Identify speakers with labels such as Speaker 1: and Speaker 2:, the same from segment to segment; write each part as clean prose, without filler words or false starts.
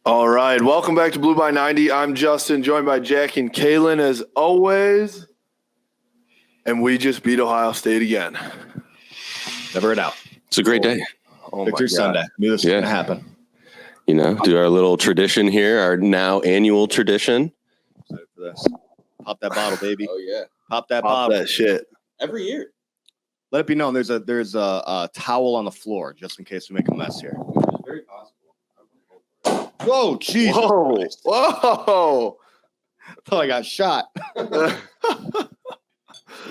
Speaker 1: All right, welcome back to Blue by 90. I'm Justin, joined by Jack and Kalen as always. And we just beat Ohio State again.
Speaker 2: Never in doubt.
Speaker 3: It's a great day.
Speaker 1: Oh
Speaker 2: Victory Sunday. Knew this was going to happen.
Speaker 3: You know, do our little tradition here, our now annual tradition.
Speaker 2: Excited for this. Pop that bottle, baby.
Speaker 3: Oh, yeah.
Speaker 2: Pop that
Speaker 1: Pop
Speaker 2: bottle.
Speaker 1: that shit.
Speaker 3: Every year.
Speaker 2: Let it be known there's a towel on the floor just in case we make a mess here.
Speaker 3: It's very possible.
Speaker 2: Whoa, Jesus.
Speaker 1: Whoa. Whoa.
Speaker 2: I thought I got shot.
Speaker 1: That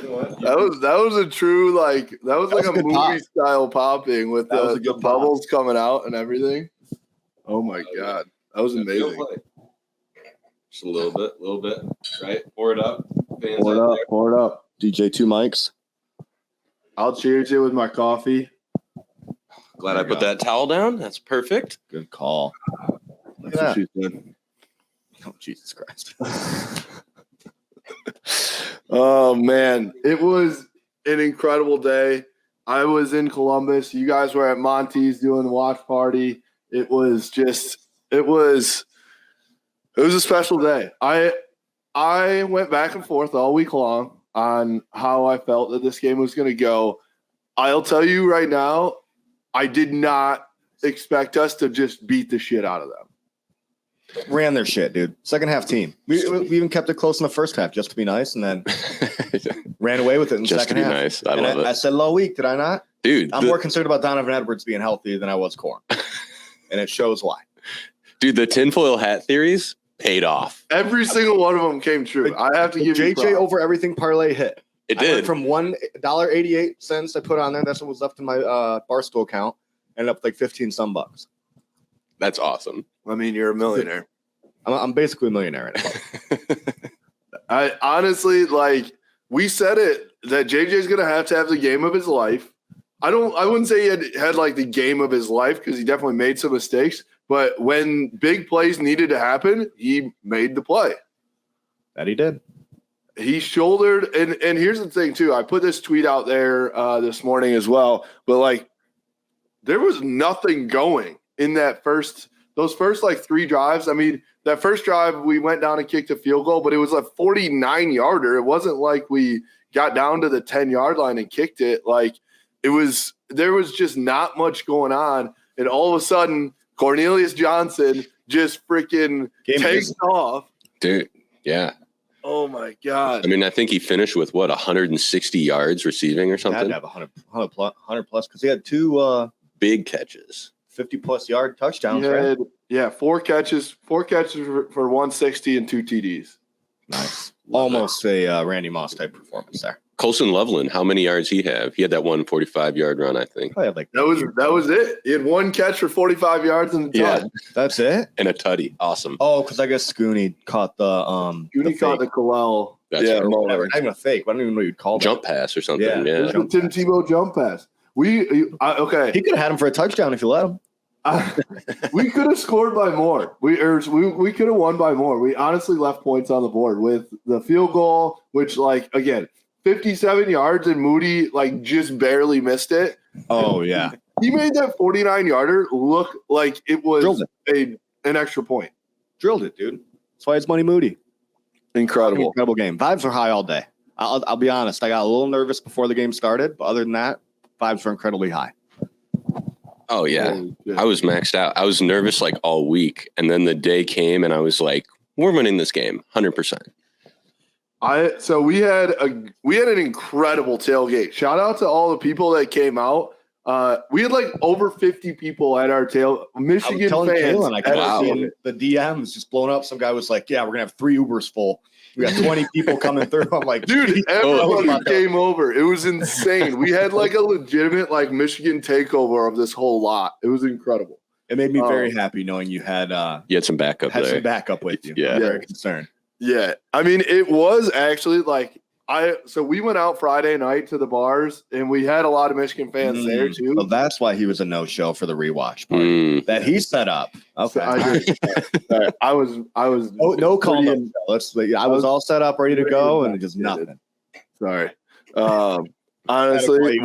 Speaker 1: was a true, like, that was like a movie
Speaker 2: pop.
Speaker 1: style popping with
Speaker 2: That was a
Speaker 1: the
Speaker 2: good
Speaker 1: bubbles coming out and everything. Oh my God. That was amazing.
Speaker 3: Just a little bit, right? Pour it up. Fans
Speaker 2: Pour it
Speaker 3: out
Speaker 2: up,
Speaker 3: there.
Speaker 2: pour it up. DJ 2 mics.
Speaker 1: I'll cheers it with my coffee.
Speaker 3: Glad I put that towel down. That's perfect.
Speaker 2: Good call. Look
Speaker 1: That's
Speaker 2: at
Speaker 1: what
Speaker 2: that.
Speaker 1: she said.
Speaker 2: Oh, Jesus Christ.
Speaker 1: Oh man, it was an incredible day. I was in Columbus. You guys were at Monty's doing the watch party. It was a special day. I went back and forth all week long on how I felt that this game was going to go. I'll tell you right now, I did not expect us to just beat the shit out of them.
Speaker 2: Ran their shit, dude. Second half team. We even kept it close in the first half just to be nice, and then ran away with it in the
Speaker 3: Just to
Speaker 2: second
Speaker 3: be
Speaker 2: half.
Speaker 3: nice. I love it.
Speaker 2: I said low week, did I not?
Speaker 3: Dude,
Speaker 2: I'm more concerned about Donovan Edwards being healthy than I was Corn. And it shows why.
Speaker 3: the tinfoil hat theories paid off.
Speaker 1: Every single one of them came true. I have to give you
Speaker 2: JJ
Speaker 1: props.
Speaker 2: over everything parlay hit.
Speaker 3: It
Speaker 2: I went
Speaker 3: did.
Speaker 2: from $1.88 I put on there. That's what was left in my Barstool account. Ended up like 15 some bucks.
Speaker 3: That's awesome.
Speaker 1: I mean, you're a millionaire.
Speaker 2: I'm basically a millionaire right now.
Speaker 1: I honestly, like, we said it that JJ's gonna have to have the game of his life. I wouldn't say he had like the game of his life because he definitely made some mistakes. But when big plays needed to happen, he made the play.
Speaker 2: That he did.
Speaker 1: He shouldered, and here's the thing too. I put this tweet out there this morning as well. But like, there was nothing going in those first like 3 drives. I mean, that first drive we went down and kicked a field goal, but it was a 49-yarder. It wasn't like we got down to the 10-yard line and kicked it. Like, there was just not much going on, and all of a sudden Cornelius Johnson just freaking takes off.
Speaker 3: Dude, yeah.
Speaker 1: Oh my God.
Speaker 3: I mean, I think he finished with 160 yards receiving or
Speaker 2: He had
Speaker 3: something.
Speaker 2: to have 100 plus because he had 2
Speaker 3: Big catches.
Speaker 2: 50-plus yard touchdowns, right?
Speaker 1: Yeah, 4 catches for 160 and 2 TDs.
Speaker 2: Nice. Almost a Randy Moss type performance there.
Speaker 3: Colson Loveland, how many yards he have? He had that 145-yard run, I think.
Speaker 2: Probably had like
Speaker 1: That was it. He had 1 catch for 45 yards in the
Speaker 3: Yeah.
Speaker 1: touch.
Speaker 2: That's it.
Speaker 3: And a tutty. Awesome.
Speaker 2: Oh, because I guess Scooney caught the
Speaker 1: Judy caught the
Speaker 2: fake.
Speaker 1: Kalel.
Speaker 3: That's
Speaker 1: yeah,
Speaker 3: right.
Speaker 2: Whatever. Not even a fake. I don't even know what you'd call that.
Speaker 3: Jump pass or something.
Speaker 2: Yeah.
Speaker 3: Yeah.
Speaker 1: It was a Tim Tebow jump pass. Okay.
Speaker 2: He could have had him for a touchdown if you let him.
Speaker 1: We could have scored by more. We could have won by more. We honestly left points on the board with the field goal, which, like, again, 57 yards, and Moody like just barely missed it.
Speaker 2: Oh yeah,
Speaker 1: He made that 49-yarder look like it was an extra point.
Speaker 2: drilled it, dude. That's why it's Money Moody.
Speaker 1: Incredible.
Speaker 2: Incredible game. Vibes were high all day. I'll be honest. I got a little nervous before the game started, but other than that, vibes were incredibly high.
Speaker 3: Oh, yeah. I was maxed out. I was nervous like all week. And then the day came and I was like, we're winning this game 100%.
Speaker 1: So we had an incredible tailgate. Shout out to all the people that came out. We had like over 50 people at our Michigan
Speaker 2: I was telling
Speaker 1: fans.
Speaker 2: Kaylen, I kept seeing the DMs just blowing up. Some guy was like, "Yeah, we're gonna have 3 Ubers full. We got 20 people coming through." I'm like,
Speaker 1: dude, everybody came over. It was insane. We had like a legitimate like Michigan takeover of this whole lot. It was incredible.
Speaker 2: It made me very happy knowing you had
Speaker 3: some backup there.
Speaker 2: some backup with you.
Speaker 3: Yeah.
Speaker 2: I'm very concerned.
Speaker 1: Yeah, I mean, it was actually like so we went out Friday night to the bars, and we had a lot of Michigan fans there too.
Speaker 2: So that's why he was a no-show for the rewatch party that he set up. Okay,
Speaker 1: I was
Speaker 2: no call. I was all set up, ready to go, and just nothing.
Speaker 1: Sorry. Honestly,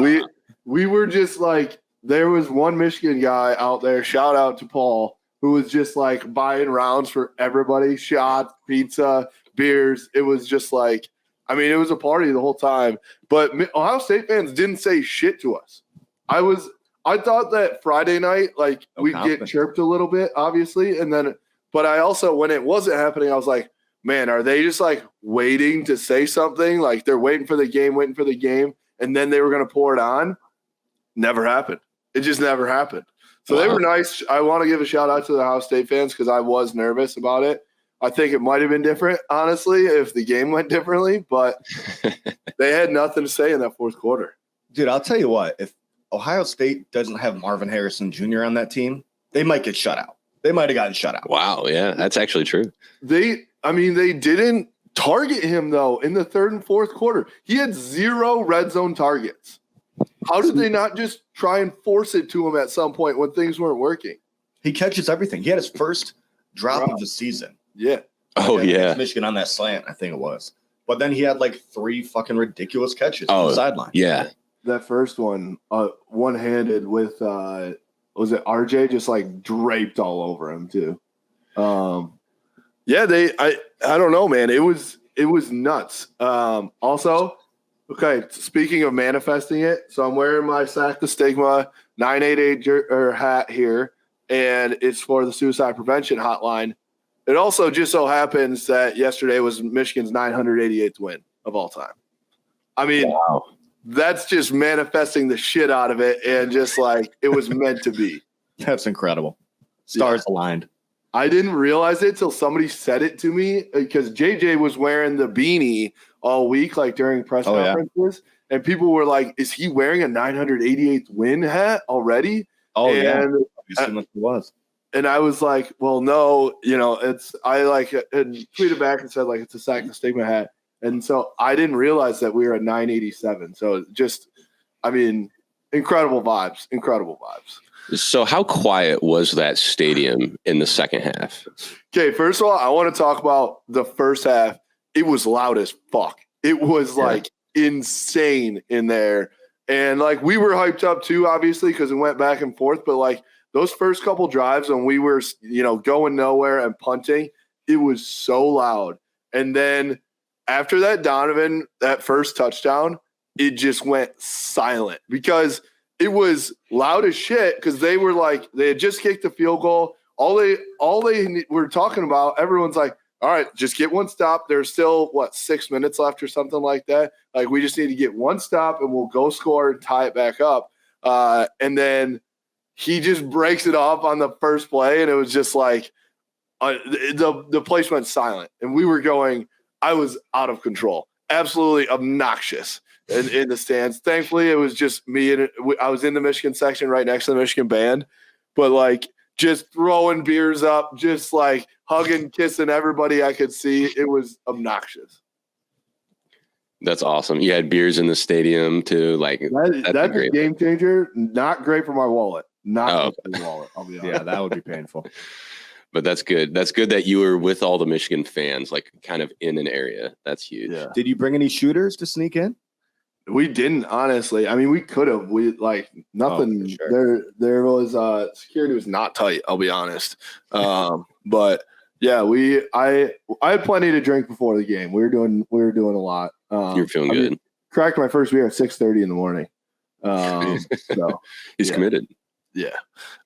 Speaker 1: we were just like, there was one Michigan guy out there. Shout out to Paul, who was just like buying rounds for everybody, shots, pizza, beers. It was just like, I mean, it was a party the whole time. But Ohio State fans didn't say shit to us. I thought that Friday night, like we'd get chirped a little bit, obviously, but I also, when it wasn't happening, I was like, man, are they just like waiting to say something? Like they're waiting for the game, and then they were going to pour it on? Never happened. It just never happened. So They were nice. I want to give a shout out to the Ohio State fans because I was nervous about it. I think it might have been different, honestly, if the game went differently, but they had nothing to say in that fourth quarter.
Speaker 2: Dude, I'll tell you what, if Ohio State doesn't have Marvin Harrison Jr. on that team, they might get shut out. They might have gotten shut out.
Speaker 3: Wow, yeah, that's actually true.
Speaker 1: They didn't target him, though, in the third and fourth quarter. He had 0 red zone targets. How did they not just try and force it to him at some point when things weren't working?
Speaker 2: He catches everything. He had his first drop of the season.
Speaker 1: Yeah.
Speaker 3: Oh, yeah.
Speaker 2: Michigan on that slant, I think it was. But then he had like 3 fucking ridiculous catches on the sideline.
Speaker 3: Yeah.
Speaker 1: That first one, one-handed with, was it RJ, just like draped all over him too. Yeah, I don't know, man. It was nuts. Also, okay, speaking of manifesting it, so I'm wearing my Sack the Stigma 988 hat here, and it's for the suicide prevention hotline. It also just so happens that yesterday was Michigan's 988th win of all time. I mean, wow. That's just manifesting the shit out of it, and just like it was meant to be.
Speaker 2: That's incredible. Stars aligned.
Speaker 1: I didn't realize it till somebody said it to me because JJ was wearing the beanie all week, like during press conferences, and people were like, "Is he wearing a 988th win hat already?"
Speaker 2: Oh, and it was.
Speaker 1: And I was like, "Well, no, I tweeted back and said like it's a Sack the Stigma hat." And so I didn't realize that we were at 987. So just, I mean, incredible vibes.
Speaker 3: So how quiet was that stadium in the second half?
Speaker 1: Okay, first of all, I want to talk about the first half. It was loud as fuck. It was like insane in there. And like we were hyped up too, obviously, because it went back and forth. But like those first couple drives when we were, going nowhere and punting, it was so loud. And then after that first touchdown, it just went silent because it was loud as shit because they had just kicked the field goal. All they were talking about, everyone's like, all right, just get one stop. There's still 6 minutes left or something like that. Like we just need to get one stop and we'll go score and tie it back up. And then he just breaks it off on the first play. And it was just like the place went silent and we were going, I was out of control, absolutely obnoxious in the stands. Thankfully, it was just me and I was in the Michigan section right next to the Michigan band, but like just throwing beers up, just like hugging, kissing everybody I could see. It was obnoxious.
Speaker 3: That's awesome. You had beers in the stadium too. Like
Speaker 1: that's a game changer. Not great for my wallet. Not great for my wallet. I'll be honest.
Speaker 2: Yeah, that would be painful.
Speaker 3: But that's good. That's good that you were with all the Michigan fans, like kind of in an area. That's huge.
Speaker 1: Yeah.
Speaker 2: Did you bring any shooters to sneak in?
Speaker 1: We didn't, honestly. I mean, we could have. We like nothing. Sure. There was security was not tight. I'll be honest. But yeah, I had plenty to drink before the game. We were doing a lot.
Speaker 3: You're feeling good.
Speaker 1: Cracked my first beer at 6:30 in the morning. So
Speaker 3: he's committed.
Speaker 1: Yeah,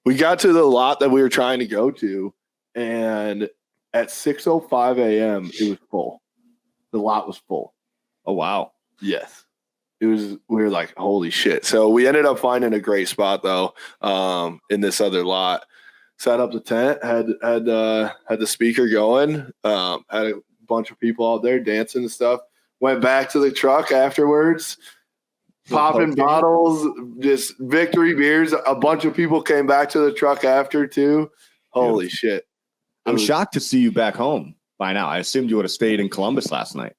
Speaker 1: we got to the lot that we were trying to go to. And at 6:05 a.m., it was full. The lot was full.
Speaker 2: Oh, wow.
Speaker 1: Yes. It was. We were like, holy shit. So we ended up finding a great spot, though, in this other lot. Set up the tent, had the speaker going, had a bunch of people out there dancing and stuff. Went back to the truck afterwards, popping bottles, just victory beers. A bunch of people came back to the truck after, too. Holy shit.
Speaker 2: I'm shocked to see you back home by now. I assumed you would have stayed in Columbus last night.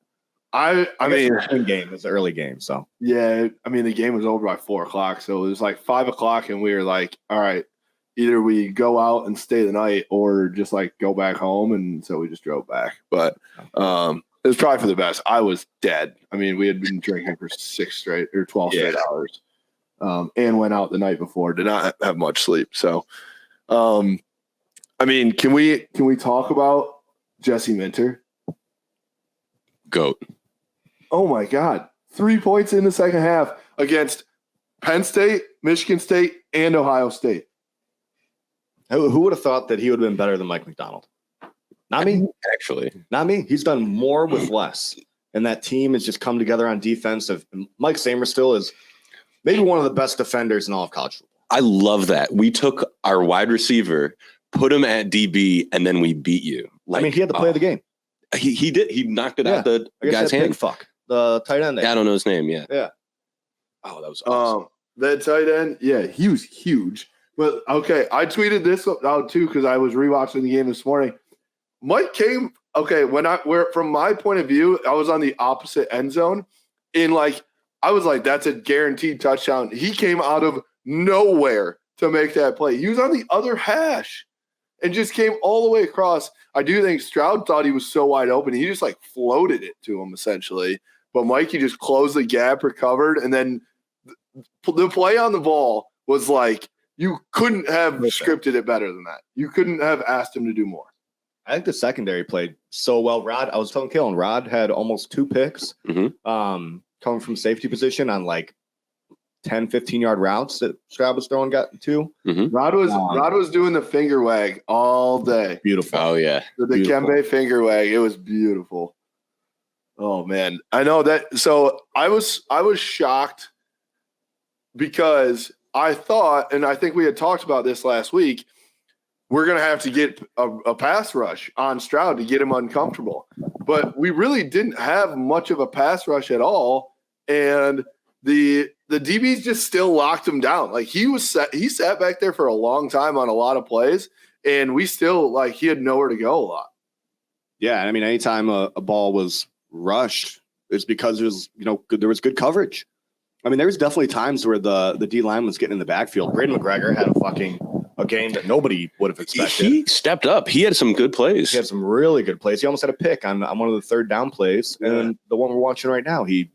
Speaker 1: I mean,
Speaker 2: the game it was an early game, so
Speaker 1: yeah. I mean, the game was over by 4:00, so it was like 5:00, and we were like, all right, either we go out and stay the night or just like go back home, and so we just drove back. But it was probably for the best. I was dead. I mean, we had been drinking for 12 straight hours, and went out the night before. Did not have much sleep, so. I mean, can we talk about Jesse Minter?
Speaker 3: GOAT.
Speaker 1: Oh my God. 3 points in the second half against Penn State, Michigan State, and Ohio State.
Speaker 2: Who would have thought that he would have been better than Mike McDonald? Not me.
Speaker 3: Actually.
Speaker 2: Not me. He's done more with less. And that team has just come together on defense. Mike Samerstill is maybe one of the best defenders in all of college football.
Speaker 3: I love that. We took our wide receiver, put him at DB, and then we beat you.
Speaker 2: Like, I mean, he had to play the game.
Speaker 3: He did. He knocked it out the guy's hand.
Speaker 2: Big fuck. The tight end there.
Speaker 3: Yeah, I don't know his name. Yeah.
Speaker 1: Oh,
Speaker 3: that was awesome.
Speaker 1: That tight end, yeah, he was huge. But okay, I tweeted this out too because I was rewatching the game this morning. Mike came from my point of view, I was on the opposite end zone, and I was like, that's a guaranteed touchdown. He came out of nowhere to make that play. He was on the other hash and just came all the way across. I do think Stroud thought he was so wide open. He just floated it to him essentially. But Mikey just closed the gap, recovered, and then the play on the ball was you couldn't have scripted it better than that. You couldn't have asked him to do more.
Speaker 2: I think the secondary played so well. I was telling Kalen, Rod had almost 2 picks coming from safety position on 10, 15-yard routes that Stroud was throwing got 2.
Speaker 3: Mm-hmm.
Speaker 1: Rod was doing the finger wag all day.
Speaker 2: Beautiful.
Speaker 3: Oh, yeah.
Speaker 1: The Kembe finger wag. It was beautiful. Oh, man. I know that. So I was shocked because I thought, and I think we had talked about this last week, we're going to have to get a pass rush on Stroud to get him uncomfortable. But we really didn't have much of a pass rush at all. And the DBs just still locked him down. He sat back there for a long time on a lot of plays, and we still he had nowhere to go a lot.
Speaker 2: Yeah, I mean, anytime a ball was rushed, it's because there was good coverage. I mean, there was definitely times where the D line was getting in the backfield. Braden McGregor had a game that nobody would have expected.
Speaker 3: He stepped up. He had some good plays.
Speaker 2: He had some really good plays. He almost had a pick on one of the third down plays, and the one we're watching right now, he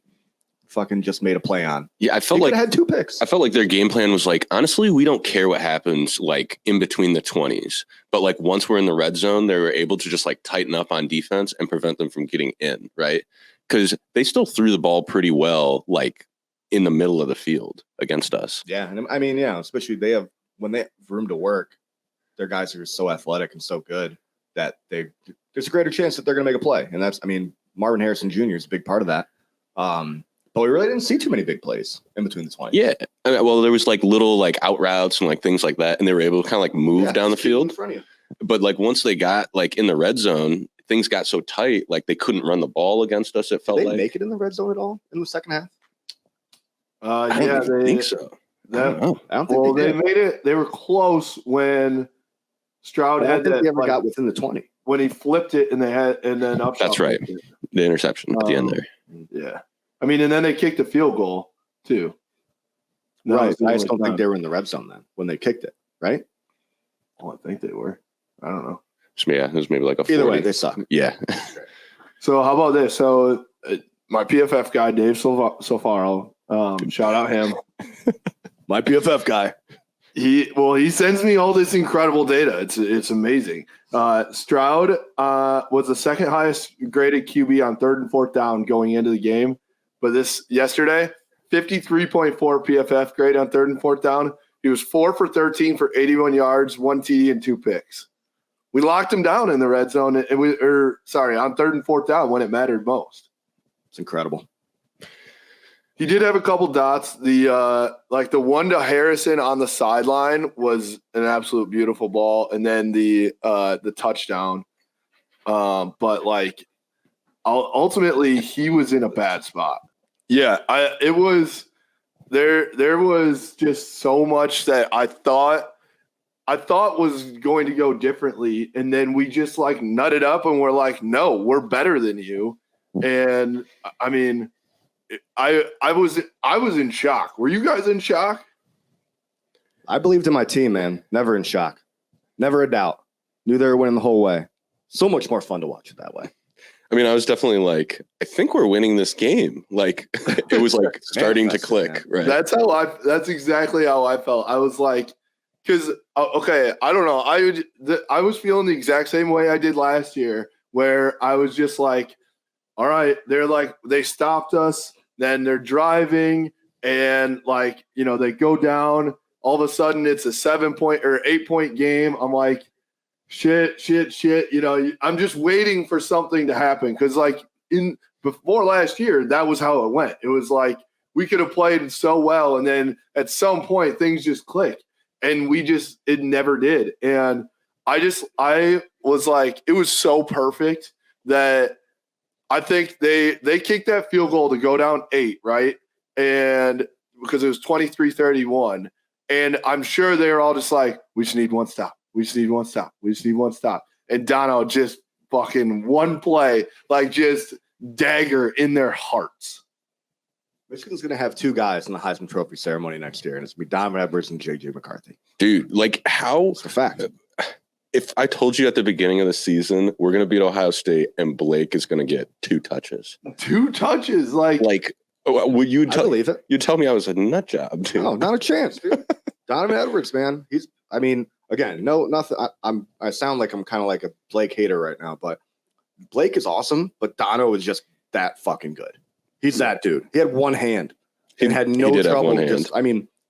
Speaker 2: fucking just made a play on.
Speaker 3: Yeah, I felt like
Speaker 2: had 2 picks.
Speaker 3: I felt like their game plan was honestly, we don't care what happens in between the 20s. But once we're in the red zone, they were able to just tighten up on defense and prevent them from getting in, right? Because they still threw the ball pretty well, in the middle of the field against us.
Speaker 2: Yeah, and I mean, especially when they have room to work, their guys are so athletic and so good that there's a greater chance that they're going to make a play. And that's, Marvin Harrison Jr. is a big part of that. But we really didn't see too many big plays in between the 20s.
Speaker 3: Yeah. Well, there was little out routes and things like that. And they were able to kind of move down the field.
Speaker 2: In front of you.
Speaker 3: But once they got in the red zone, things got so tight, they couldn't run the ball against us. It felt
Speaker 2: Did they make it in the red zone at all in the second half?
Speaker 3: I don't think so.
Speaker 2: I don't think
Speaker 1: they made it. They were close when Stroud
Speaker 2: I
Speaker 1: had
Speaker 2: don't think
Speaker 1: that.
Speaker 2: they ever got within the 20.
Speaker 1: When he flipped it and then up.
Speaker 3: That's right. The interception at the end there.
Speaker 1: Yeah. I mean, and then they kicked a field goal too.
Speaker 2: Right. I just don't think they were in the red zone then when they kicked it, right?
Speaker 1: Well, I think they were. I don't know.
Speaker 3: So, yeah, it was maybe a 40.
Speaker 2: Either way, they suck.
Speaker 3: Yeah.
Speaker 1: So how about this? So my PFF guy, Dave Sofaro, shout out him.
Speaker 2: My PFF guy.
Speaker 1: He sends me all this incredible data. It's amazing. Stroud was the second highest graded QB on 3rd and 4th down going into the game. But yesterday, 53.4 PFF grade on 3rd and 4th down. He was 4 for 13 for 81 yards, 1 TD, and 2 picks. We locked him down in the red zone, on 3rd and 4th down when it mattered most.
Speaker 2: It's incredible.
Speaker 1: He did have a couple dots. The one to Harrison on the sideline was an absolute beautiful ball, and then the touchdown. But ultimately, he was in a bad spot. Yeah, it was there was just so much that I thought was going to go differently, and then we just nutted up and we're no, we're better than you. And I mean, I was in shock. Were you guys in shock?
Speaker 2: I believed in my team, man. Never in shock. Never a doubt. Knew they were winning the whole way. So much more fun to watch it that way.
Speaker 3: I mean, I was definitely I think we're winning this game. It was starting to click. Right.
Speaker 1: That's exactly how I felt. I was because okay, I don't know. I was feeling the exact same way I did last year, where I was just like, all right, they stopped us, then they're driving, and they go down. All of a sudden, it's a 7-point or 8-point game. I'm like, shit. I'm just waiting for something to happen because before last year, that was how it went. It was like we could have played so well, and then at some point things just click, and it never did. And I was like, it was so perfect that I think they kicked that field goal to go down 8, right? And because it was 23-31, and I'm sure they were all just like, we just need one stop. We just need one stop. We just need one stop. And Dono just fucking one play, just dagger in their hearts.
Speaker 2: Michigan's going to have 2 guys in the Heisman Trophy ceremony next year, and it's going to be Donovan Edwards and J.J. McCarthy.
Speaker 3: Dude, how?
Speaker 2: It's a fact.
Speaker 3: If I told you at the beginning of the season we're going to beat Ohio State and Blake is going to get 2 touches.
Speaker 1: 2 touches?
Speaker 3: Would you
Speaker 2: believe it.
Speaker 3: You'd tell me I was a nut job, dude.
Speaker 2: No, not a chance, dude. Donovan Edwards, man. Again, nothing. I sound like I'm kind of like a Blake hater right now, but Blake is awesome, but Dono is just that fucking good. He's that dude. He had one hand and had no trouble.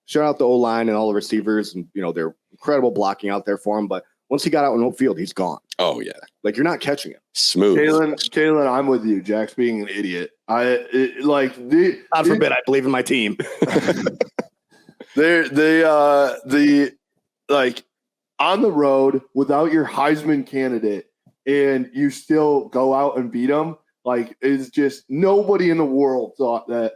Speaker 2: Shout out the O-line and all the receivers, and they're incredible blocking out there for him. But once he got out in the field, he's gone.
Speaker 3: Oh yeah,
Speaker 2: you're not catching him.
Speaker 3: Smooth.
Speaker 1: Kalen, I'm with you. Jack's being an idiot. God
Speaker 2: forbid I believe in my team.
Speaker 1: On the road without your Heisman candidate, and you still go out and beat them. It's just nobody in the world thought that.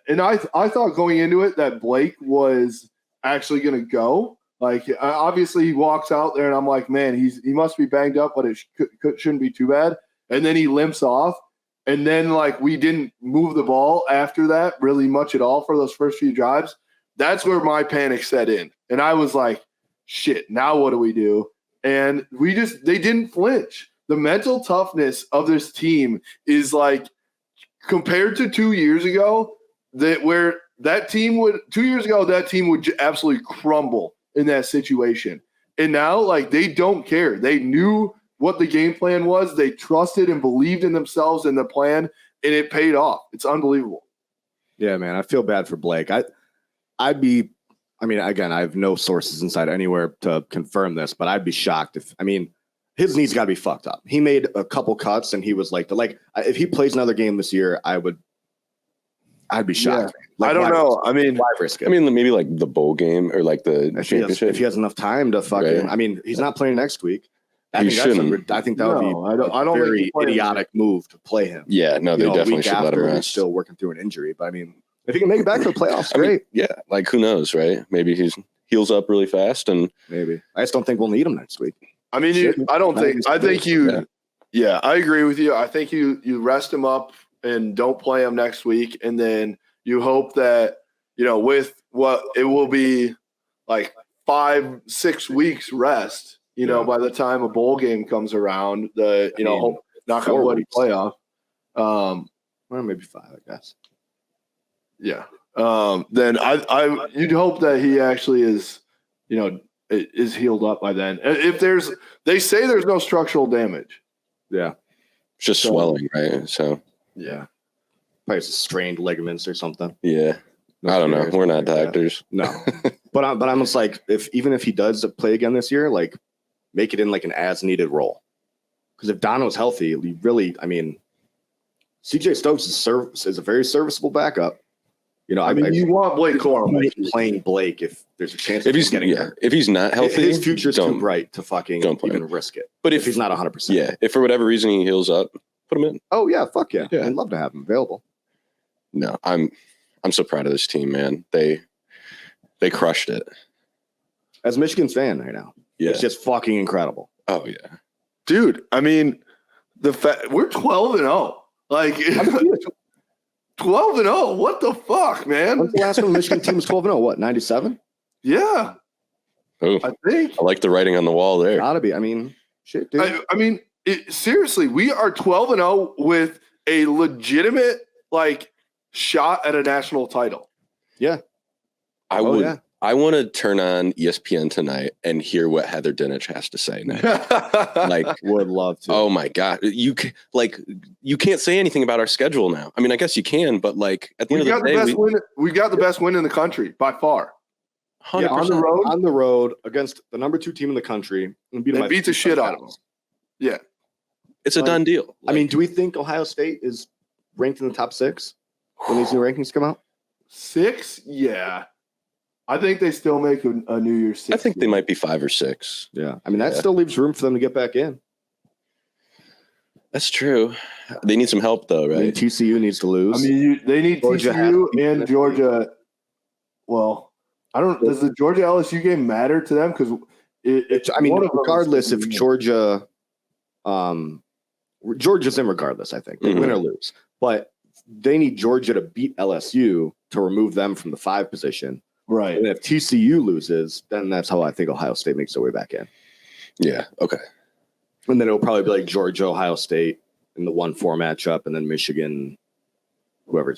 Speaker 1: And I thought going into it that Blake was actually going to go. Obviously he walks out there, and I'm like, man, he must be banged up, but it shouldn't be too bad. And then he limps off, and then we didn't move the ball after that really much at all for those first few drives. That's where my panic set in, and I was like, shit, now what do we do? And they didn't flinch. The mental toughness of this team is compared to 2 years ago, that team would absolutely crumble in that situation. And now they don't care. They knew what the game plan was. They trusted and believed in themselves and the plan, and it paid off. It's unbelievable. Yeah,
Speaker 2: man, I feel bad for Blake. Again, I have no sources inside anywhere to confirm this, but I'd be shocked his knee's got to be fucked up. He made a couple cuts, and he was if he plays another game this year, I'd be shocked.
Speaker 1: Yeah. I don't know.
Speaker 2: Why risk it?
Speaker 3: Maybe the bowl game or the championship.
Speaker 2: If he has enough time to fucking, right. He's not playing next week. I think that would be a very idiotic move to play him.
Speaker 3: Yeah, no, they definitely should let him rest.
Speaker 2: Still working through an injury, but if he can make it back to the playoffs, great.
Speaker 3: Who knows, right? Maybe he heals up really fast, and
Speaker 2: maybe I just don't think we'll need him next week.
Speaker 1: I agree with you. I think you rest him up and don't play him next week, and then you hope that with what it will be 5-6 weeks rest. By the time a bowl game comes around, knock on wood playoff.
Speaker 2: Well, maybe 5, I guess.
Speaker 1: Yeah. Then you'd hope that he actually is healed up by then. They say there's no structural damage.
Speaker 2: Yeah.
Speaker 3: It's just swelling, right? So
Speaker 2: yeah. Probably strained ligaments or something.
Speaker 3: Yeah. I don't know. We're not doctors.
Speaker 2: No. But I'm almost even if he does play again this year, make it in an as needed role. Because if Dono's healthy, he really, CJ Stokes is a very serviceable backup. You
Speaker 1: want Blake Corum
Speaker 2: playing Blake if there's a chance.
Speaker 3: If he's not healthy,
Speaker 2: his future's too bright to fucking even risk it.
Speaker 3: But
Speaker 2: if he's not 100%,
Speaker 3: yeah. If for whatever reason he heals up, put him in.
Speaker 2: Oh yeah, fuck yeah. I'd love to have him available.
Speaker 3: No, I'm so proud of this team, man. They crushed it.
Speaker 2: As a Michigan fan right now, it's just fucking incredible.
Speaker 3: Oh yeah,
Speaker 1: dude. We're 12-0. 12-0. What the fuck, man?
Speaker 2: When's the last one the Michigan team was 12-0? What, 97?
Speaker 1: Yeah.
Speaker 3: Ooh, I think. I like the writing on the wall there.
Speaker 2: Gotta be. Shit, dude.
Speaker 1: Seriously, we are 12-0 with a legitimate shot at a national title.
Speaker 2: Yeah.
Speaker 3: I I want to turn on ESPN tonight and hear what Heather Dinich has to say next. Like,
Speaker 2: Would love to.
Speaker 3: oh my God, you can't say anything about our schedule now. I mean, I guess you can, but like at the end of the day,
Speaker 1: we got the best win in the country by far.
Speaker 3: 100%.
Speaker 2: Yeah, on the road against the number 2 team in the country, and
Speaker 1: beat the shit out of them. Yeah,
Speaker 3: it's a done deal.
Speaker 2: I mean, do we think Ohio State is ranked in the top 6 when these new rankings come out?
Speaker 1: 6, yeah. I think they still make a New Year's 6.
Speaker 3: I think they might be 5 or 6.
Speaker 2: Yeah, I mean that still leaves room for them to get back in.
Speaker 3: That's true. They need some help though, right?
Speaker 2: I mean, TCU needs to lose.
Speaker 1: I mean, they need
Speaker 2: Georgia
Speaker 1: TCU and Georgia. Well, I don't. Does the Georgia LSU game matter to them? Because
Speaker 2: I mean, regardless if Georgia, Georgia's in regardless. I think they win or lose, but they need Georgia to beat LSU to remove them from the 5 position.
Speaker 1: Right.
Speaker 2: And if TCU loses, then that's how I think Ohio State makes their way back in.
Speaker 3: Yeah. Okay.
Speaker 2: And then it'll probably be like Georgia, Ohio State in the 1-4 matchup, and then Michigan, whoever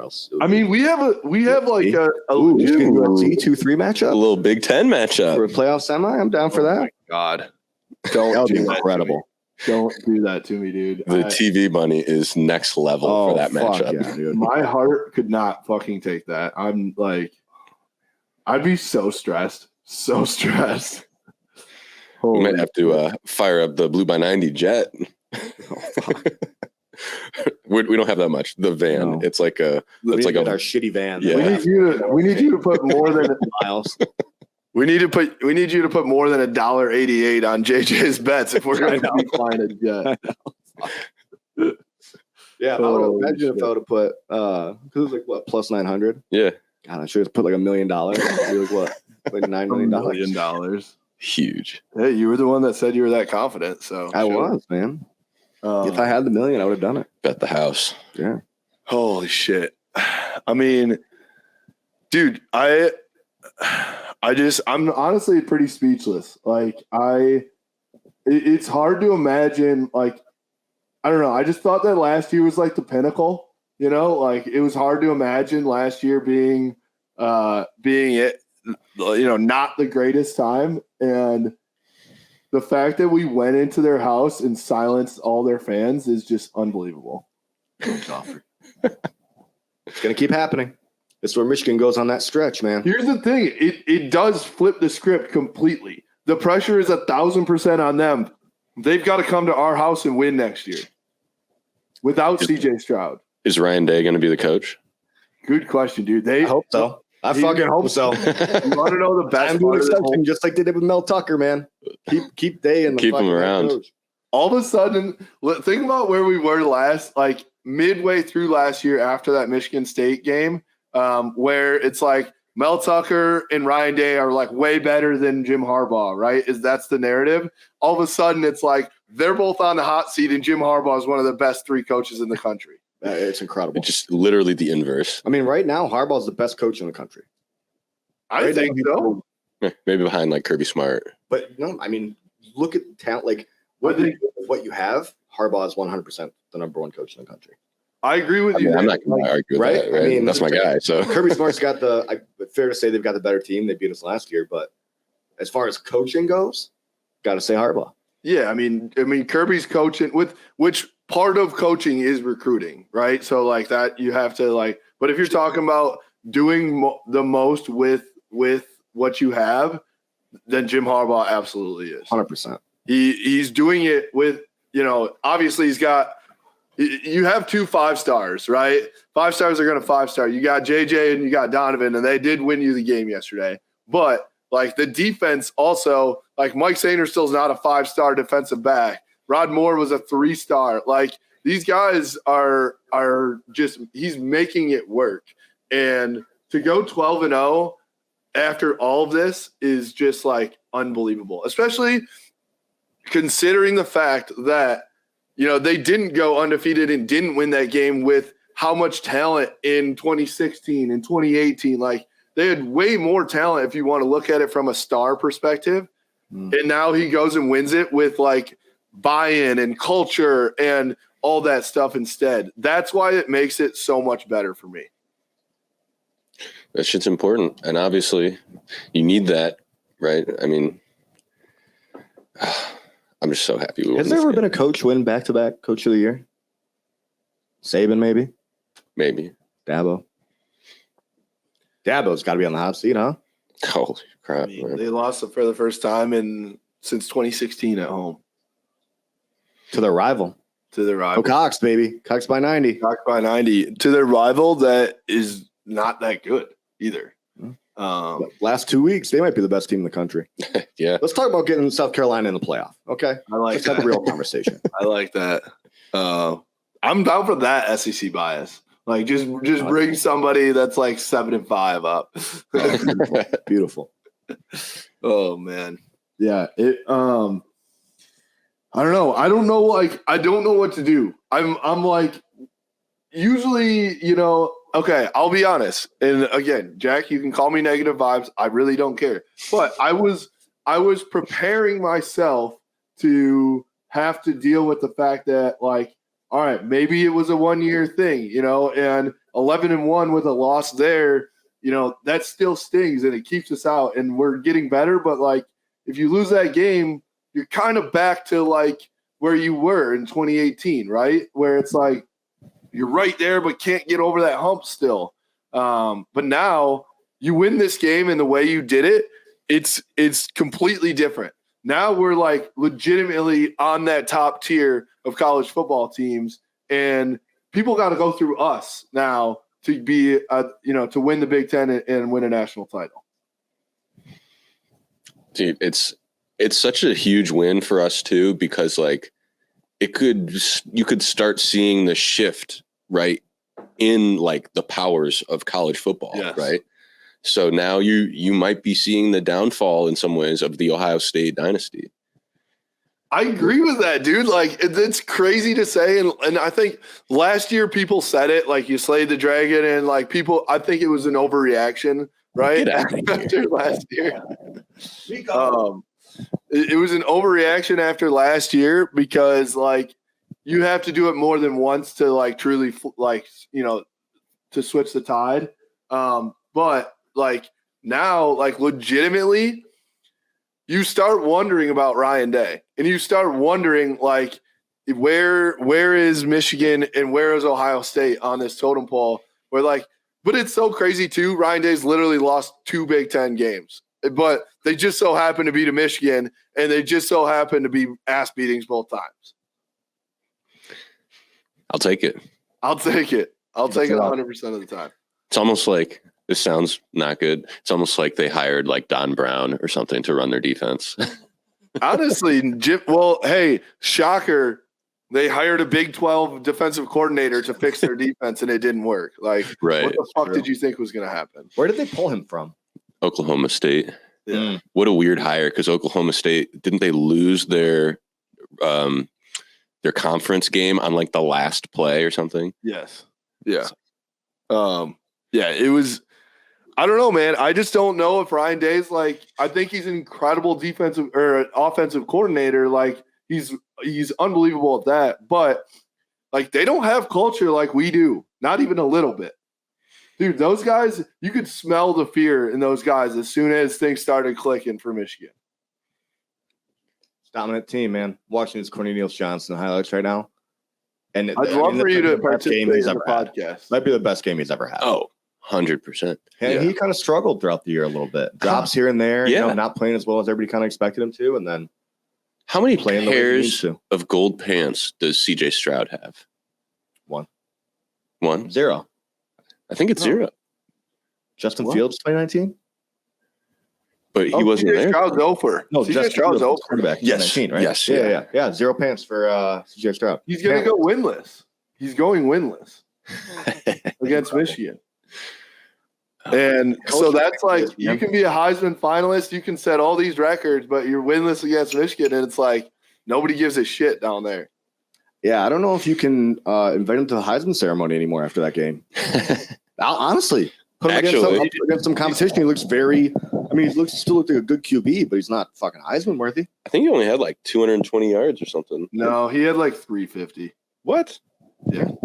Speaker 2: else.
Speaker 1: I mean, we have like a
Speaker 2: Michigan UNC 2-3 matchup,
Speaker 3: A little Big Ten matchup
Speaker 2: for a playoff semi. I'm down for that.
Speaker 1: My God,
Speaker 2: That would be incredible.
Speaker 1: Don't do that to me, dude.
Speaker 3: The TV money is next level for that matchup.
Speaker 2: Yeah, dude.
Speaker 1: My heart could not fucking take that. I'm like, I'd be so stressed. So stressed.
Speaker 3: We might have to fire up the Blue by 90 jet. We don't have that much. The van.
Speaker 2: No.
Speaker 3: It's like our
Speaker 2: shitty van.
Speaker 3: Yeah.
Speaker 1: We need you to put more than
Speaker 2: miles.
Speaker 1: We need you to put more than $1.88 on JJ's bets if we're going to be flying a jet.
Speaker 2: Yeah, I would imagine if I would have put because it was like what plus 900.
Speaker 3: Yeah.
Speaker 2: God, I should have put like $1 million. Like what, like $9 million.
Speaker 1: $1 million.
Speaker 3: Huge.
Speaker 1: Hey, you were the one that said you were that confident. So
Speaker 2: I was, man. If I had the $1 million, I would have done it.
Speaker 3: Bet the house.
Speaker 2: Yeah.
Speaker 1: Holy shit. I mean, dude, I'm honestly pretty speechless. Like it's hard to imagine. Like, I don't know. I just thought that last year was like the pinnacle, you know, like it was hard to imagine last year being it, you know, not the greatest time. And the fact that we went into their house and silenced all their fans is just unbelievable.
Speaker 2: It's going to keep happening. That's where Michigan goes on that stretch, man.
Speaker 1: Here's the thing. It does flip the script completely. The pressure is 1,000% on them. They've got to come to our house and win next year without CJ Stroud.
Speaker 3: Is Ryan Day going to be the coach?
Speaker 1: Good question, dude. I
Speaker 2: hope so. I fucking hope so.
Speaker 1: You want to know the best part of the
Speaker 2: just like they did with Mel Tucker, man. Keep Day in the
Speaker 3: keep him around.
Speaker 2: Coach.
Speaker 1: All of a sudden, think about where we were like midway through last year after that Michigan State game, where it's like Mel Tucker and Ryan Day are like way better than Jim Harbaugh, right? That's the narrative. All of a sudden, it's like they're both on the hot seat, and Jim Harbaugh is one of the best 3 coaches in the country.
Speaker 2: It's incredible.
Speaker 3: It's just literally the inverse.
Speaker 2: I mean, right now, Harbaugh's the best coach in the country.
Speaker 1: I think so.
Speaker 3: Maybe behind like Kirby Smart.
Speaker 2: But no, I mean, look at the talent. Like what you have, Harbaugh is 100% the number 1 coach in the country.
Speaker 1: I agree with you.
Speaker 3: I'm not going to argue with that, right? I mean, that's my guy. So
Speaker 2: Kirby Smart's got fair to say they've got the better team. They beat us last year, but as far as coaching goes, got to say Harbaugh.
Speaker 1: Yeah, I mean, Kirby's coaching with which part of coaching is recruiting, right? So like that, you have to like. But if you're talking about doing the most with what you have, then Jim Harbaugh absolutely is
Speaker 2: 100%.
Speaker 1: He's doing it with, you know, obviously he's got. You have 2 5-stars, right? 5 stars are going to 5-star. You got JJ and you got Donovan, and they did win you the game yesterday. But like the defense also, like Mike Sainristil's not a 5-star defensive back. Rod Moore was a 3-star. Like these guys are just he's making it work. And to go 12-0 after all of this is just like unbelievable, especially considering the fact that, you know, they didn't go undefeated and didn't win that game with how much talent in 2016 and 2018. Like they had way more talent if you want to look at it from a star perspective. And now he goes and wins it with like buy-in and culture and all that stuff instead. That's why it makes it so much better for me.
Speaker 3: That shit's important. And obviously, you need that, right? I mean, I'm just so happy.
Speaker 2: Has there ever been a coach win back-to-back Coach of the Year? Saban, maybe?
Speaker 3: Maybe.
Speaker 2: Dabo's got to be on the hot seat, huh?
Speaker 3: Holy crap,
Speaker 1: I mean,
Speaker 3: man.
Speaker 1: they lost it for the first time since 2016 at home
Speaker 2: To their rival.
Speaker 1: to their
Speaker 2: Oh,
Speaker 1: rival.
Speaker 2: Cox, baby. Cox by 90.
Speaker 1: Cox by 90 to their rival that is not that good either.
Speaker 2: Last 2 weeks, they might be the best team in the country.
Speaker 3: Yeah.
Speaker 2: Let's talk about getting South Carolina in the playoff, okay?
Speaker 1: I like
Speaker 2: Let's have a
Speaker 1: that.
Speaker 2: real conversation.
Speaker 1: I like that. I'm down for that SEC bias. Like just bring somebody that's like 7-5 up.
Speaker 2: Beautiful.
Speaker 1: Oh man.
Speaker 4: Yeah, I don't know. I don't know. Like, I don't know what to do. I'm like,
Speaker 1: Usually, okay, I'll be honest. And again, Jack, you can call me negative vibes. I really don't care. But I was preparing myself to have to deal with the fact that, like, all right, maybe it was a 1-year thing, and 11-1 with a loss there, that still stings and it keeps us out and we're getting better. But like, if you lose that game, you're kind of back to like where you were in 2018, right? Where it's like, you're right there, but can't get over that hump still. But now you win this game and the way you did it, it's completely different. Now we're like legitimately on that top tier of college football teams, and people got to go through us now to be, to win the Big Ten and win a national title.
Speaker 3: Dude, it's such a huge win for us too, because like you could start seeing the shift right in like the powers of college football,
Speaker 1: Yes.
Speaker 3: right? So now you might be seeing the downfall in some ways of the Ohio State dynasty.
Speaker 1: I agree with that, dude. Like, it's crazy to say. And I think last year people said it, like you slayed the dragon, and like people, I think it was an overreaction, right?
Speaker 3: Get out of here.
Speaker 1: After last year. It was an overreaction after last year because like you have to do it more than once to like truly to switch the tide. But like now, like legitimately, you start wondering about Ryan Day, and you start wondering like where is Michigan and where is Ohio State on this totem pole? Where like, but it's so crazy too. Ryan Day's literally lost 2 Big Ten games, but they just so happen to beat a Michigan, and they just so happen to be ass beatings both times.
Speaker 3: I'll take it.
Speaker 1: I'll take it 100% of the time.
Speaker 3: It's almost like, this sounds not good. It's almost like they hired like Don Brown or something to run their defense.
Speaker 1: Honestly, well, hey, shocker. They hired a Big 12 defensive coordinator to fix their defense, and it didn't work. Like,
Speaker 3: Right.
Speaker 1: What the fuck did you think was going to happen?
Speaker 2: Where did they pull him from?
Speaker 3: Oklahoma State.
Speaker 1: Yeah.
Speaker 3: What a weird hire, because Oklahoma State, didn't they lose their conference game on like the last play or something?
Speaker 1: Yes. Yeah. Yeah, it was – I don't know, man. I just don't know if Ryan Day's like – I think he's an incredible defensive or offensive coordinator. Like, he's unbelievable at that. But, like, they don't have culture like we do. Not even a little bit. Dude, those guys – you could smell the fear in those guys as soon as things started clicking for Michigan.
Speaker 2: Dominant team, man. Watching this Cornelius Johnson highlights right now. And
Speaker 1: I'd love for you to participate in the
Speaker 2: had.
Speaker 1: podcast.
Speaker 2: Might be the best game he's ever had.
Speaker 3: Oh, 100%.
Speaker 2: And he kind of struggled throughout the year a little bit. Drops here and there,
Speaker 3: Yeah.
Speaker 2: not playing as well as everybody kind of expected him to. And then
Speaker 3: How many
Speaker 2: playing the way he needs
Speaker 3: pairs
Speaker 2: to.
Speaker 3: of gold pants does CJ Stroud have?
Speaker 2: One. 0.
Speaker 3: I think it's 0.
Speaker 2: Justin
Speaker 1: What?
Speaker 2: Fields, 2019?
Speaker 3: But he wasn't
Speaker 1: CJ
Speaker 3: there.
Speaker 1: Stroud's over.
Speaker 2: No,
Speaker 1: CJ
Speaker 2: Justin
Speaker 1: Stroud's
Speaker 2: Fields,
Speaker 1: over.
Speaker 2: quarterback,
Speaker 3: Yes.
Speaker 2: 2019, right?
Speaker 3: Yes.
Speaker 2: Yeah. 0 pants for CJ Stroud.
Speaker 1: He's going to go winless. He's going winless against Michigan. And so that's like, you can be a Heisman finalist, you can set all these records, but you're winless against Michigan, and it's like nobody gives a shit down there.
Speaker 2: Yeah, I don't know if you can invite him to the Heisman ceremony anymore after that game. Honestly, put him against some competition. He looks very. I mean, he still looks like a good QB, but he's not fucking Heisman worthy.
Speaker 3: I think he only had like 220 yards or something.
Speaker 1: No, he had like 350.
Speaker 3: What?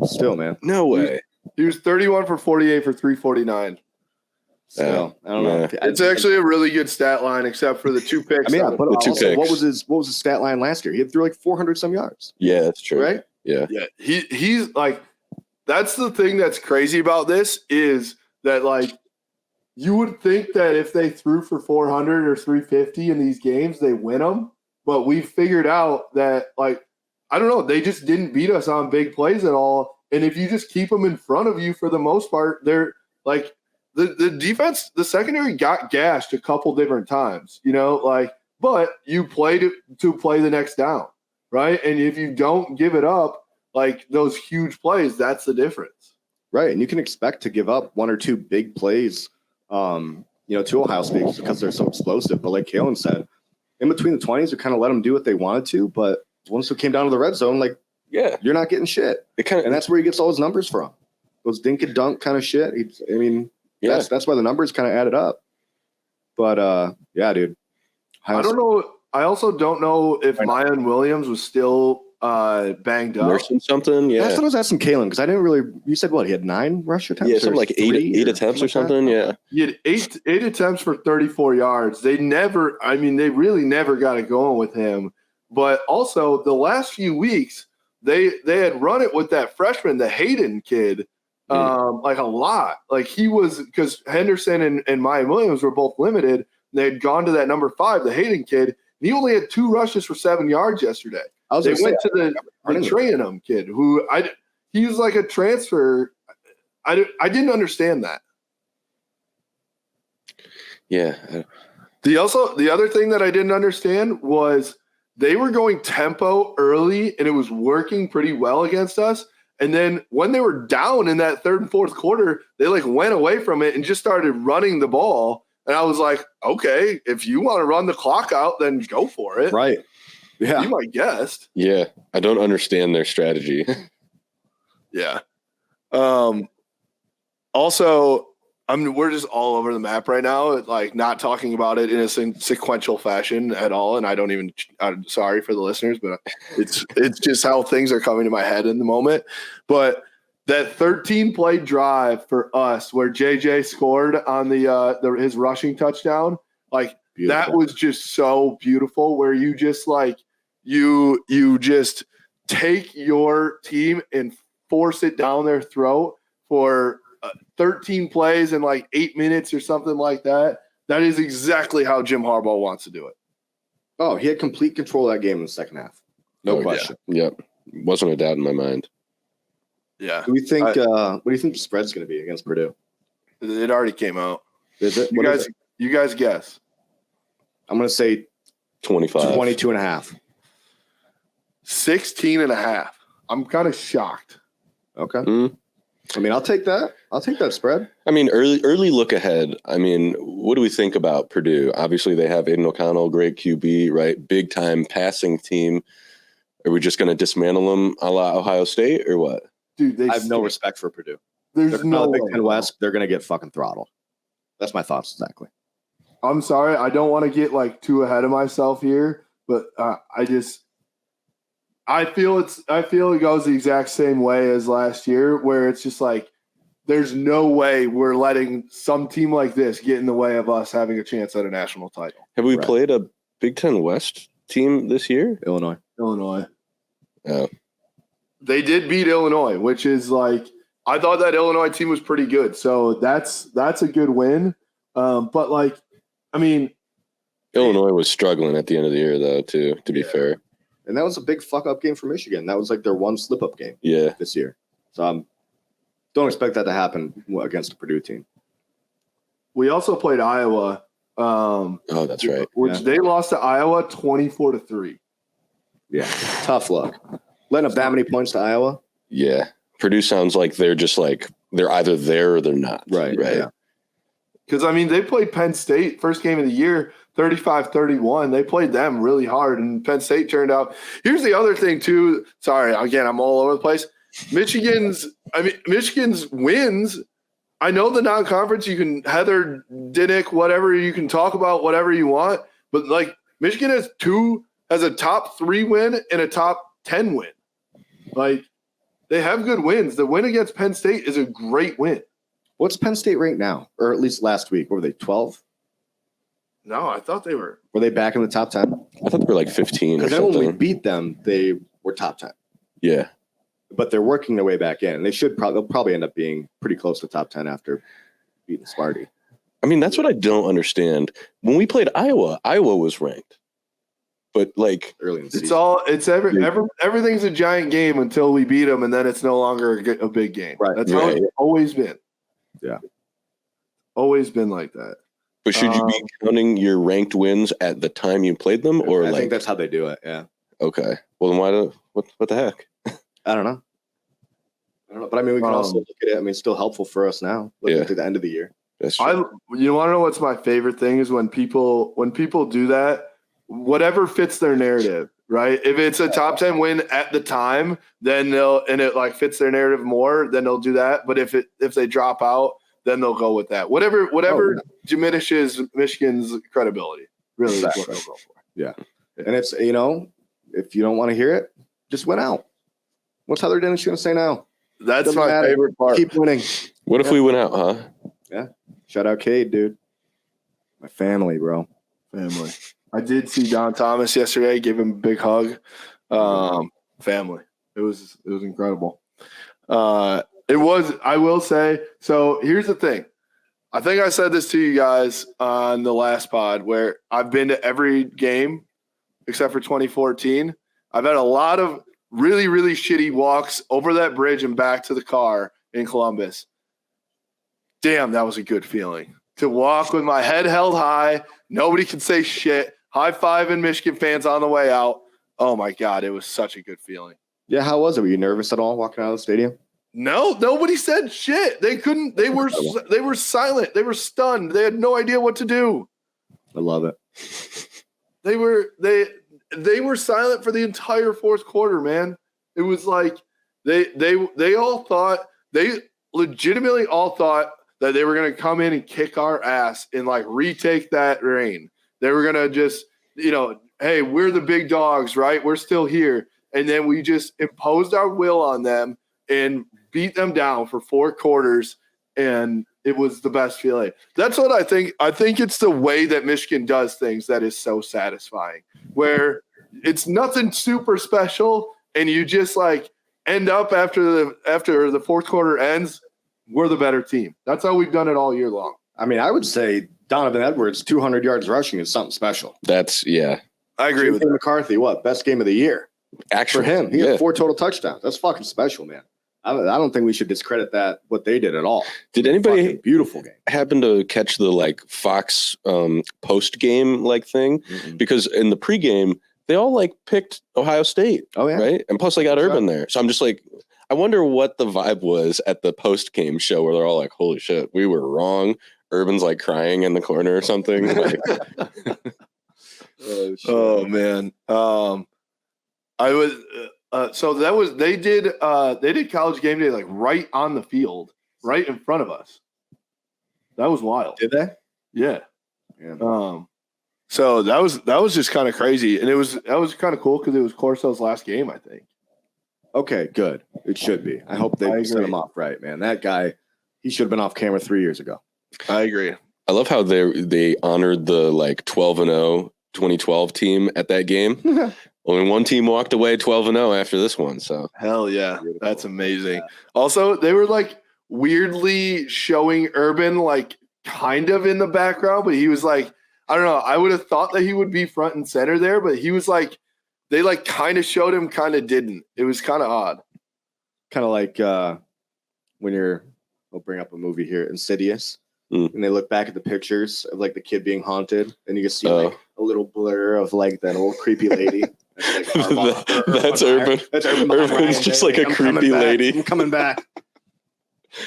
Speaker 2: Still, man.
Speaker 3: No way.
Speaker 1: He was 31 for 48 for 349.
Speaker 2: So I don't know.
Speaker 1: It's actually a really good stat line, except for the 2 picks.
Speaker 2: I mean, but
Speaker 3: The 2
Speaker 2: also, what
Speaker 3: picks.
Speaker 2: was his stat line last year? He threw like 400 some yards.
Speaker 3: Yeah, that's true.
Speaker 2: Right?
Speaker 3: Yeah.
Speaker 1: Yeah, he's like, that's the thing that's crazy about this is that like you would think that if they threw for 400 or 350 in these games, they win them. But we figured out that like I don't know, they just didn't beat us on big plays at all. And if you just keep them in front of you for the most part, they're like the defense, the secondary got gashed a couple different times, you know, like, but you play to play the next down, right? And if you don't give it up, like those huge plays, that's the difference.
Speaker 2: Right. And you can expect to give up 1 or 2 big plays, to Ohio State because they're so explosive. But like Kalen said, in between the 20s, we kind of let them do what they wanted to. But once it came down to the red zone, like, you're not getting shit. And that's where he gets all his numbers from. Those dink and dunk kind of shit. That's why the numbers kind of added up. But yeah, dude.
Speaker 1: I don't know. I also don't know if Mayan Williams was still banged up.
Speaker 3: Nursing something. Yeah.
Speaker 2: That's what I was asking Kalen because I didn't really. You said what? He had 9 rush attempts.
Speaker 3: Yeah, something like eight attempts or something. Yeah.
Speaker 1: He had eight attempts for 34 yards. They really never got it going with him. But also the last few weeks, they had run it with that freshman, the Hayden kid, like a lot. Like he was because Henderson and Mayan Williams were both limited. They had gone to that number 5, the Hayden kid. And he only had 2 rushes for 7 yards yesterday. They went to the Trayanum kid, who he was like a transfer. I didn't understand that.
Speaker 3: Yeah.
Speaker 1: The other thing that I didn't understand was they were going tempo early, and it was working pretty well against us. And then when they were down in that 3rd and 4th quarter, they like went away from it and just started running the ball. And I was like, okay, if you want to run the clock out, then go for it.
Speaker 2: Right. Yeah.
Speaker 1: You might guessed.
Speaker 3: Yeah. I don't understand their strategy.
Speaker 1: Yeah. Also, we're just all over the map right now, like not talking about it in a sequential fashion at all. And I'm sorry for the listeners, but it's just how things are coming to my head in the moment. But that 13-play drive for us where JJ scored on his rushing touchdown, like beautiful. That was just so beautiful where you just like, you just take your team and force it down their throat for 13 plays in like 8 minutes or something like that. That is exactly how Jim Harbaugh wants to do it.
Speaker 2: Oh, he had complete control of that game in the second half. No question.
Speaker 3: Yeah. Yep. Wasn't a doubt in my mind.
Speaker 1: Yeah.
Speaker 2: What do you think the spread's going to be against Purdue?
Speaker 1: It already came out.
Speaker 2: Is it?
Speaker 1: You guys guess.
Speaker 2: I'm going to say
Speaker 3: 25.
Speaker 2: 22.5.
Speaker 1: 16.5. I'm kind of shocked.
Speaker 2: Okay. I mean, I'll take that. I'll take that spread.
Speaker 3: I mean, early look ahead. I mean, what do we think about Purdue? Obviously, they have Aiden O'Connell, great QB, right? Big time passing team. Are we just going to dismantle them a la Ohio State or what?
Speaker 1: Dude,
Speaker 2: I have no respect for Purdue.
Speaker 1: There's no
Speaker 2: Big Ten West. They're going to get fucking throttled. That's my thoughts exactly.
Speaker 1: I'm sorry. I don't want to get like too ahead of myself here, but I feel it goes the exact same way as last year, where it's just like there's no way we're letting some team like this get in the way of us having a chance at a national title.
Speaker 3: Have we played a Big Ten West team this year?
Speaker 2: Illinois.
Speaker 3: Oh.
Speaker 1: They did beat Illinois, which is like I thought that Illinois team was pretty good. So that's a good win. But like, I mean,
Speaker 3: Illinois was struggling at the end of the year, though, too, to be fair.
Speaker 2: And that was a big fuck-up game for Michigan. That was like their one slip-up game this year. So don't expect that to happen against a Purdue team.
Speaker 1: We also played Iowa.
Speaker 3: That's right.
Speaker 1: Which they lost to Iowa 24-3.
Speaker 2: Yeah, tough luck. Letting up that many points to Iowa?
Speaker 3: Yeah. Purdue sounds like they're just like they're either there or they're not.
Speaker 2: Right.
Speaker 3: Yeah.
Speaker 1: Because, I mean, they played Penn State first game of the year, 35-31. They played them really hard, and Penn State turned out. Here's the other thing, too. Sorry, again, I'm all over the place. Michigan's wins. I know the non-conference, you can Heather Dinnick, whatever, you can talk about whatever you want. But, like, Michigan has a top 3 win and a top 10 win. Like, they have good wins. The win against Penn State is a great win.
Speaker 2: What's Penn State right now? Or at least last week? What were they, 12?
Speaker 1: No, I thought they were.
Speaker 2: Were they back in the top 10?
Speaker 3: I thought they were like 15 or
Speaker 2: Because then when we
Speaker 3: something.
Speaker 2: beat them, they were top 10.
Speaker 3: Yeah.
Speaker 2: But they're working their way back in. And they'll probably end up being pretty close to top 10 after beating Sparty.
Speaker 3: I mean, that's what I don't understand. When we played Iowa, Iowa was ranked. But like
Speaker 2: Early in the season.
Speaker 1: Everything's a giant game until we beat them, and then it's no longer a big game.
Speaker 2: Right.
Speaker 1: That's how it's always been.
Speaker 2: Yeah.
Speaker 1: Always been like that.
Speaker 3: But should you be counting your ranked wins at the time you played them, or
Speaker 2: I
Speaker 3: like?
Speaker 2: think that's how they do it. Yeah.
Speaker 3: Okay. Well, then why do what the heck?
Speaker 2: I don't know. But I mean, we can also look at it. I mean, it's still helpful for us now. Looking to the end of the year.
Speaker 3: That's true.
Speaker 1: You want to know what's my favorite thing is when people do that, whatever fits their narrative, right? If it's a top 10 win at the time, then it like fits their narrative more, then they'll do that. But if they drop out, then they'll go with that. Whatever diminishes Michigan's credibility, really is what they'll go for.
Speaker 2: Yeah. And it's, if you don't want to hear it, just win out. What's Heather Dennis going to say now?
Speaker 1: That's
Speaker 2: Doesn't
Speaker 1: my
Speaker 2: matter.
Speaker 1: favorite part.
Speaker 2: Keep winning.
Speaker 3: What if we went out, huh?
Speaker 2: Yeah. Shout out Cade, dude. My family, bro.
Speaker 1: Family. I did see Don Thomas yesterday. Give him a big hug. Family. It was incredible. It was. I will say. So here's the thing. I think I said this to you guys on the last pod where I've been to every game except for 2014. I've had a lot of really, really shitty walks over that bridge and back to the car in Columbus. Damn, that was a good feeling. To walk with my head held high, nobody can say shit, high-fiving Michigan fans on the way out. Oh, my God, it was such a good feeling.
Speaker 2: Yeah, how was it? Were you nervous at all walking out of the stadium?
Speaker 1: No, nobody said shit. They couldn't. They were silent. They were stunned. They had no idea what to do.
Speaker 2: I love it.
Speaker 1: They were silent for the entire fourth quarter, man. It was like they legitimately all thought that they were going to come in and kick our ass and like retake that reign. They were going to just, hey, we're the big dogs, right? We're still here. And then we just imposed our will on them and beat them down for 4 quarters. And it was the best feeling. That's what I think. I think it's the way that Michigan does things that is so satisfying, where it's nothing super special. And you just like end up after the fourth quarter ends, we're the better team. That's how we've done it all year long.
Speaker 2: I mean, I would say Donovan Edwards, 200 yards rushing is something special.
Speaker 1: I agree with that.
Speaker 2: McCarthy, best game of the year?
Speaker 3: Actually,
Speaker 2: for him. He had 4 total touchdowns. That's fucking special, man. I don't think we should discredit what they did at all.
Speaker 3: Did anybody
Speaker 2: beautiful game
Speaker 3: happen to catch the like Fox post game like thing?
Speaker 2: Mm-hmm.
Speaker 3: Because in the pregame, they all like picked Ohio State.
Speaker 2: Oh yeah,
Speaker 3: right. And plus, they got Urban there, so I'm just like, I wonder what the vibe was at the post game show where they're all like, "Holy shit, we were wrong." Urban's like crying in the corner or something. Like,
Speaker 1: oh man, I was. So that was they did College Game Day like right on the field, right in front of us. That was wild.
Speaker 2: Did they?
Speaker 1: Yeah. So that was just kind of crazy, and that was kind of cool because it was Corso's last game, I think.
Speaker 2: Okay, good. It should be. I hope they set him off right, man. That guy, he should have been off camera 3 years ago.
Speaker 1: I agree.
Speaker 3: I love how they honored the like 12-0 2012 team at that game. Only one team walked away 12-0 after this one. So
Speaker 1: hell yeah, that's amazing. Yeah. Also, they were like weirdly showing Urban like kind of in the background, but he was like, I don't know. I would have thought that he would be front and center there, but he was like, they like kind of showed him, kind of didn't. It was kind of odd.
Speaker 2: Kind of like when we'll bring up a movie here, Insidious. And they look back at the pictures of like the kid being haunted, and you can see like a little blur of like that old creepy lady. That's
Speaker 3: Urban. That's Urban. Urban's just like a creepy lady.
Speaker 2: I'm coming back.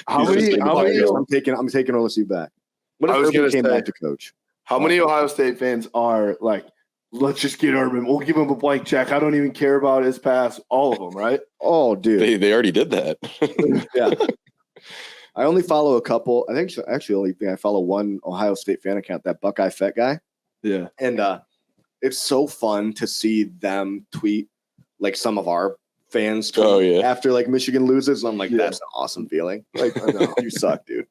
Speaker 1: How many?
Speaker 2: I'm taking OSU back. What if Urban came back to coach?
Speaker 1: How many Ohio State fans are like, let's just get Urban. We'll give him a blank check. I don't even care about his pass. All of them, right?
Speaker 2: Oh, dude.
Speaker 3: They already did that.
Speaker 2: Yeah. I only follow a couple. I think I follow one Ohio State fan account, that Buckeye Fett guy.
Speaker 1: Yeah.
Speaker 2: And it's so fun to see them tweet like some of our fans after like Michigan loses. I'm like, that's an awesome feeling. Like, you suck, dude.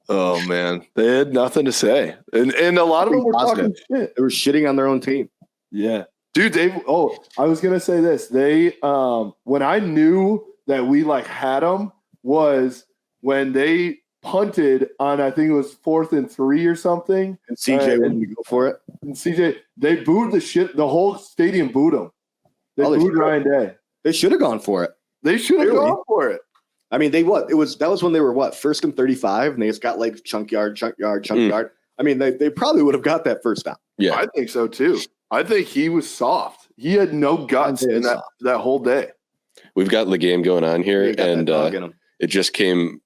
Speaker 1: Oh man, they had nothing to say, and a lot of them were talking shit.
Speaker 2: They were shitting on their own team.
Speaker 1: Yeah, dude. I was gonna say this. They when I knew that we like had them was when they punted on, I think it was 4th and 3 or something.
Speaker 2: And CJ wanted to go for it.
Speaker 1: And CJ, they booed the shit. The whole stadium booed him. They booed Ryan Day.
Speaker 2: They should have gone for it.
Speaker 1: They should have gone for it.
Speaker 2: I mean, that was when they were 1st and 35, and they just got like chunk yard. I mean, they probably would have got that first down.
Speaker 1: Yeah, I think so too. I think he was soft. He had no guts in that whole day.
Speaker 3: We've got the game going on here, and they just came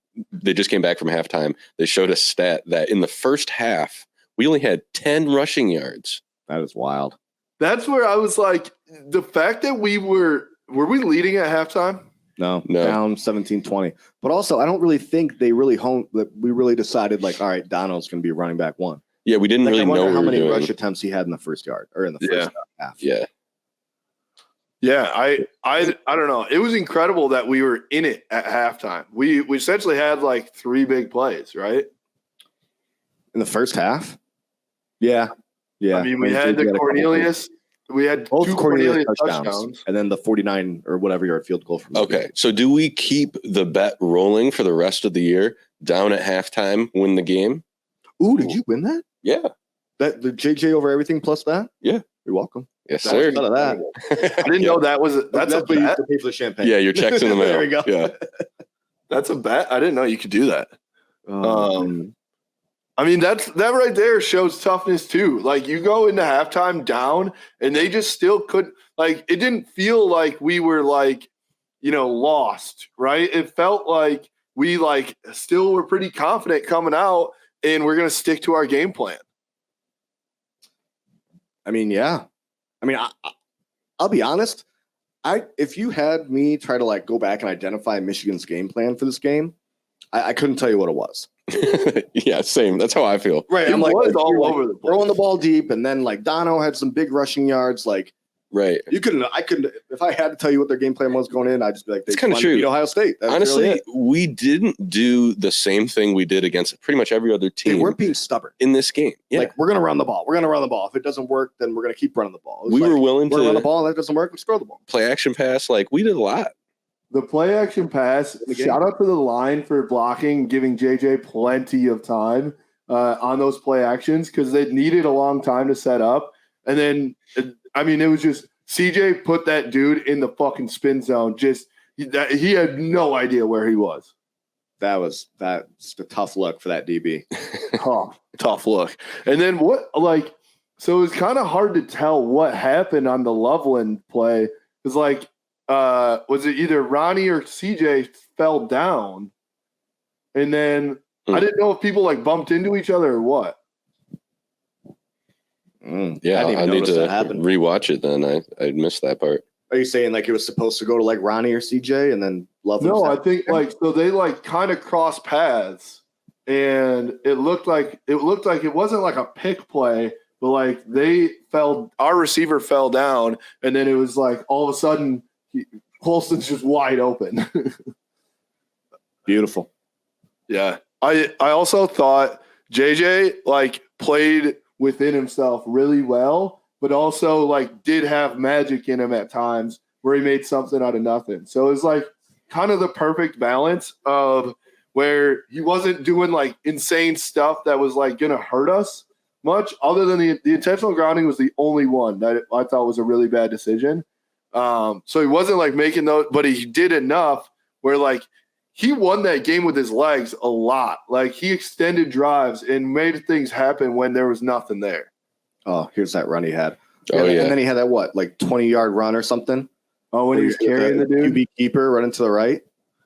Speaker 3: back from halftime. They showed a stat that in the first half, we only had 10 rushing yards.
Speaker 2: That is wild.
Speaker 1: That's where I was like, the fact that were we leading at halftime?
Speaker 2: No, down 17-20. But also, I don't really think they really we really decided like, all right, Donald's going to be running back 1.
Speaker 3: Yeah, we didn't really know
Speaker 2: how many rush attempts he had in the first yard or in the first half.
Speaker 3: Yeah.
Speaker 1: Yeah, I don't know. It was incredible that we were in it at halftime. We essentially had like 3 big plays, right?
Speaker 2: In the first half? Yeah.
Speaker 1: I mean, we had the Cornelius. We had both
Speaker 2: 2 Cornelius touchdowns. And then the 49 or whatever yard field goal from.
Speaker 3: Okay, so do we keep the bet rolling for the rest of the year? Down at halftime, win the game?
Speaker 2: Ooh, did you win that?
Speaker 3: Yeah.
Speaker 2: That the JJ over everything plus that?
Speaker 3: Yeah.
Speaker 2: You're welcome.
Speaker 3: Yes, sir.
Speaker 2: None of that.
Speaker 1: I didn't know that was that's a bet.
Speaker 2: To pay for the champagne.
Speaker 3: Yeah, your check's in the mail.
Speaker 2: There we go.
Speaker 3: Yeah.
Speaker 1: That's a bet. I didn't know you could do that. I mean, that right there shows toughness too. Like you go into halftime down and they just still couldn't, like, it didn't feel like we were like, lost, right? It felt like we like still were pretty confident coming out and we're going to stick to our game plan.
Speaker 2: I mean, yeah. I mean, I'll be honest. If you had me try to like go back and identify Michigan's game plan for this game, I couldn't tell you what it was.
Speaker 3: Yeah, same. That's how I feel.
Speaker 2: Right.
Speaker 1: I'm like, all over the place.
Speaker 2: Throwing the ball deep, and then like Dono had some big rushing yards. Like,
Speaker 3: right.
Speaker 2: I couldn't. If I had to tell you what their game plan was going in, I'd just be like,
Speaker 3: it's kind of true.
Speaker 2: Beat Ohio State.
Speaker 3: Honestly, we didn't do the same thing we did against pretty much every other team.
Speaker 2: They weren't being stubborn
Speaker 3: in this game. Yeah.
Speaker 2: Like, we're gonna run the ball. We're gonna run the ball. If it doesn't work, then we're gonna keep running the ball.
Speaker 3: We were willing to
Speaker 2: run the ball. And if that doesn't work, let's throw the ball.
Speaker 3: Play action pass. Like we did a lot.
Speaker 1: The play action pass, shout out to the line for blocking, giving JJ plenty of time on those play actions because they needed a long time to set up. And then, I mean, it was just CJ put that dude in the fucking spin zone. He had no idea where he was.
Speaker 2: That's a tough look for that DB.
Speaker 1: Tough look. And then so it was kind of hard to tell what happened on the Loveland play because was it either Ronnie or CJ fell down? And then I didn't know if people like bumped into each other or what.
Speaker 3: Yeah, I need to rewatch it then. I missed that part.
Speaker 2: Are you saying like it was supposed to go to like Ronnie or CJ and then Loveland?
Speaker 1: No, I think so they kind of crossed paths and it looked like it wasn't like a pick play, but our receiver fell down and then it was like all of a sudden Colston's just wide open.
Speaker 2: Beautiful.
Speaker 1: Yeah. I also thought JJ played within himself really well, but also did have magic in him at times where he made something out of nothing. So it was kind of the perfect balance of where he wasn't doing insane stuff that was going to hurt us much, other than the intentional grounding was the only one that I thought was a really bad decision. So he wasn't making those, but he did enough where he won that game with his legs a lot. He extended drives and made things happen when there was nothing there.
Speaker 2: Oh, here's that run he had.
Speaker 3: Oh, yeah.
Speaker 2: And then he had that 20-yard run or something.
Speaker 1: Oh, when he was carrying the dude?
Speaker 2: QB keeper running to the right,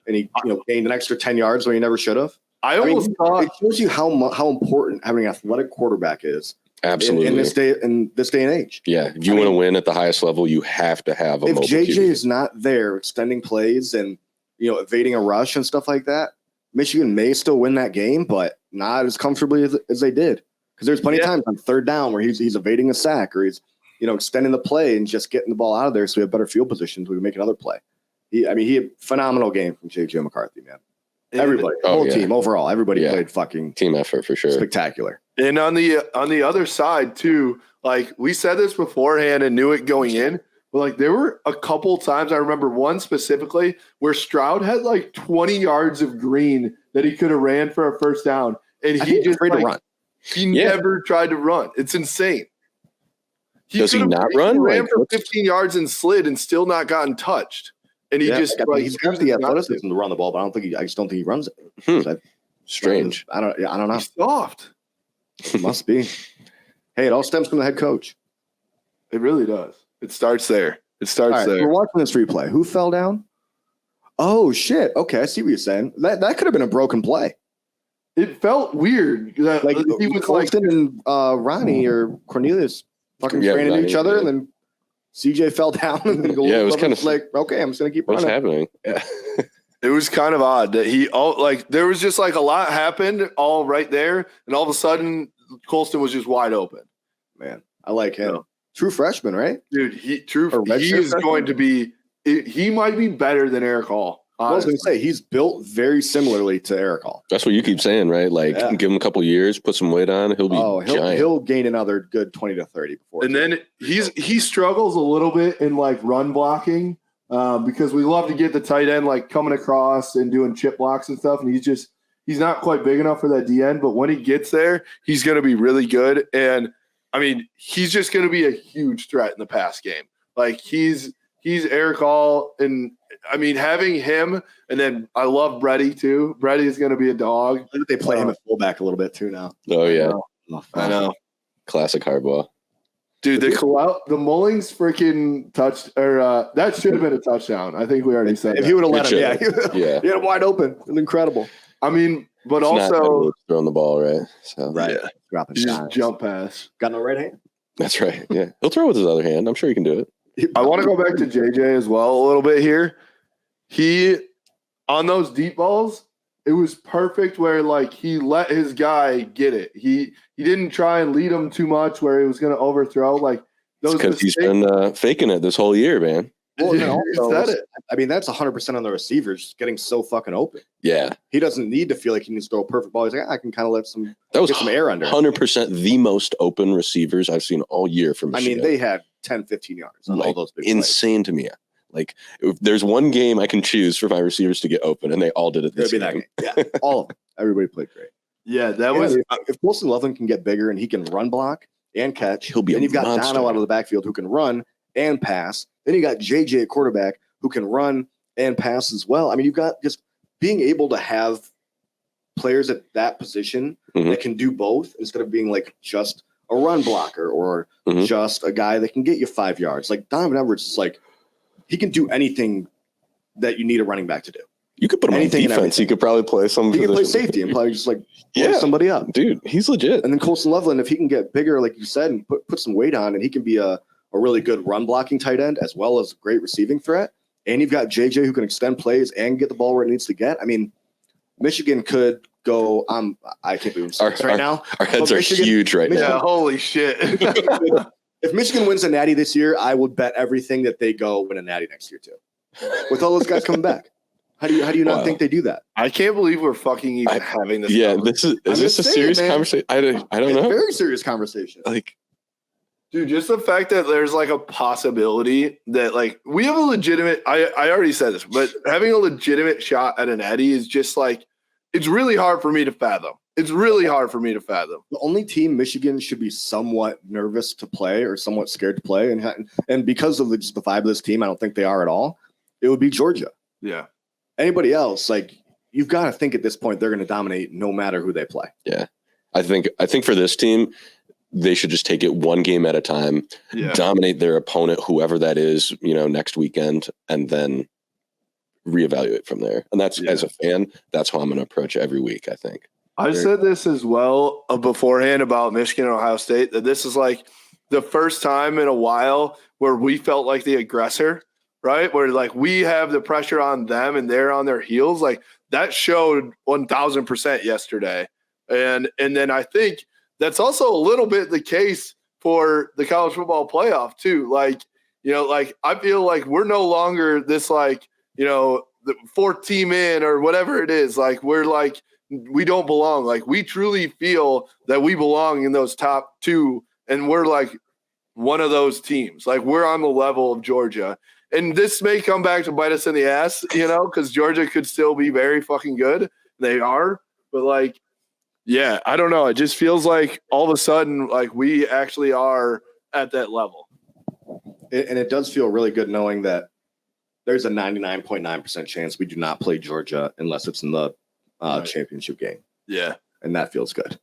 Speaker 2: and he gained an extra 10 yards when he never should have.
Speaker 1: I almost thought
Speaker 2: it shows you how important having an athletic quarterback is.
Speaker 3: Absolutely.
Speaker 2: In this day and age.
Speaker 3: Yeah. If you want to win at the highest level, you have to have a mobile
Speaker 2: QB. If JJ is not there extending plays and evading a rush and stuff like that, Michigan may still win that game, but not as comfortably as they did. Because there's plenty of times on third down where he's evading a sack or he's extending the play and just getting the ball out of there so we have better field positions. We can make another play. He had phenomenal game from J.J. McCarthy, man. Everybody, the whole team overall, everybody played fucking
Speaker 3: team effort for sure.
Speaker 2: Spectacular.
Speaker 1: And on the other side too, like we said this beforehand and knew it going in, but like there were a couple times, I remember one specifically where Stroud had like 20 yards of green that he could have ran for a first down, and he just
Speaker 2: afraid to run.
Speaker 1: He never tried to run. It's insane.
Speaker 3: Does he not run?
Speaker 1: Ran for 15 yards and slid and still not gotten touched. And he just
Speaker 2: he's got the athleticism to run the ball, but I just don't think he runs it.
Speaker 3: Strange.
Speaker 2: I don't know.
Speaker 1: He's soft.
Speaker 2: It must be. Hey, it all stems from the head coach.
Speaker 1: It really does. It starts there. There.
Speaker 2: We're watching this replay. Who fell down? Oh shit. Okay, I see what you're saying. That could have been a broken play.
Speaker 1: It felt weird.
Speaker 2: Like
Speaker 1: he was
Speaker 2: Colston and Ronnie or Cornelius fucking ran into each other, and then CJ fell down. And it was kind of like, okay, I'm just gonna keep running.
Speaker 3: What's happening? Yeah.
Speaker 1: It was kind of odd that there was just like a lot happened all right there, and all of a sudden Colston was just wide open.
Speaker 2: Man, I like him. True freshman, right?
Speaker 1: Dude, he is going to be. He might be better than Eric Hall.
Speaker 2: I was going to say he's built very similarly to Eric Hall.
Speaker 3: That's what you keep saying, right? Like, give him a couple years, put some weight on, he'll be giant.
Speaker 2: He'll gain another good 20 to 30 before.
Speaker 1: And then he struggles a little bit in like run blocking because we love to get the tight end like coming across and doing chip blocks and stuff, and he's not quite big enough for that D end. But when he gets there, he's going to be really good. And I mean, he's just going to be a huge threat in the pass game. Like he's Eric Hall, and I mean, having him, and then I love Brady too. Brady is going to be a dog.
Speaker 2: They play him at fullback a little bit too now.
Speaker 3: Oh yeah,
Speaker 1: I know.
Speaker 3: Classic hardball.
Speaker 1: Dude, the Mullings freaking touched, or that should have been a touchdown. I think we already said
Speaker 2: if
Speaker 1: that.
Speaker 2: he would have let him, he had him wide open. It was incredible.
Speaker 1: I mean, but
Speaker 3: it's
Speaker 1: also
Speaker 3: not throwing the ball right. So
Speaker 2: dropping
Speaker 1: just jump pass.
Speaker 2: Got no right hand.
Speaker 3: That's right. Yeah, he'll throw with his other hand. I'm sure he can do it.
Speaker 1: I want to go back to JJ as well a little bit here. He on those deep balls, it was perfect where like he let his guy get it. He didn't try and lead him too much where he was going to overthrow. Like those
Speaker 3: because he's been faking it this whole year, man.
Speaker 2: Well, I mean, that's 100% on the receivers getting so fucking open.
Speaker 3: Yeah,
Speaker 2: he doesn't need to feel like he needs to throw a perfect ball. He's like, I can kind of get some air under.
Speaker 3: 100% the most open receivers I've seen all year from Michigan.
Speaker 2: I mean, they had 10, 15 yards on all those big
Speaker 3: insane
Speaker 2: plays.
Speaker 3: To me. Like, if there's one game I can choose for my receivers to get open, and they all did it this game.
Speaker 2: Yeah, all of them. Everybody played great.
Speaker 1: Yeah, that was.
Speaker 2: If Wilson Loveland can get bigger and he can run block and catch,
Speaker 3: he'll be.
Speaker 2: And you've got Dono out of the backfield who can run and pass. Then you got JJ at quarterback who can run and pass as well. I mean, you've got just being able to have players at that position that can do both instead of being like just a run blocker or just a guy that can get you 5 yards. Like Donovan Edwards is like. He can do anything that you need a running back to do.
Speaker 3: You could put him on defense. He could probably play some.
Speaker 2: He could play safety and probably just like blow somebody up.
Speaker 3: Dude, he's legit.
Speaker 2: And then Colston Loveland, if he can get bigger, like you said, and put some weight on, and he can be a really good run blocking tight end as well as a great receiving threat. And you've got JJ who can extend plays and get the ball where it needs to get. I mean, Michigan could go. I can't believe I'm saying this right now.
Speaker 3: Our heads are huge right now.
Speaker 1: Yeah, holy shit.
Speaker 2: If Michigan wins a natty this year, I would bet everything that they go win a natty next year too. With all those guys coming back, how do you not think they do that?
Speaker 1: I can't believe we're fucking even having this.
Speaker 3: Yeah, is this a serious conversation? I don't know.
Speaker 2: Very serious conversation.
Speaker 3: Like,
Speaker 1: dude, just the fact that there's like a possibility that like we have a legitimate. I already said this, but having a legitimate shot at an Eddie is just like it's really hard for me to fathom. It's really hard for me to fathom.
Speaker 2: The only team Michigan should be somewhat nervous to play or somewhat scared to play, and because of just the vibe of this team, I don't think they are at all. It would be Georgia.
Speaker 1: Yeah.
Speaker 2: Anybody else, like you've got to think at this point they're going to dominate no matter who they play.
Speaker 3: Yeah, I think for this team, they should just take it one game at a time, dominate their opponent, whoever that is, next weekend, and then reevaluate from there. And that's as a fan, that's how I'm going to approach every week. I think.
Speaker 1: I said this as well beforehand about Michigan and Ohio State, that this is like the first time in a while where we felt like the aggressor, right? Where like we have the pressure on them and they're on their heels. Like that showed 1000% yesterday. And then I think that's also a little bit the case for the college football playoff too. Like, like I feel like we're no longer this like, the fourth team in or whatever it is. Like we're like, we don't belong. Like we truly feel that we belong in those top two, and we're like one of those teams. Like we're on the level of Georgia. And this may come back to bite us in the ass, because Georgia could still be very fucking good. They are. But, like, yeah, I don't know. It just feels like all of a sudden, like, we actually are at that level.
Speaker 2: And it does feel really good knowing that there's a 99.9% chance we do not play Georgia unless it's in the championship game.
Speaker 1: Yeah.
Speaker 2: And that feels good.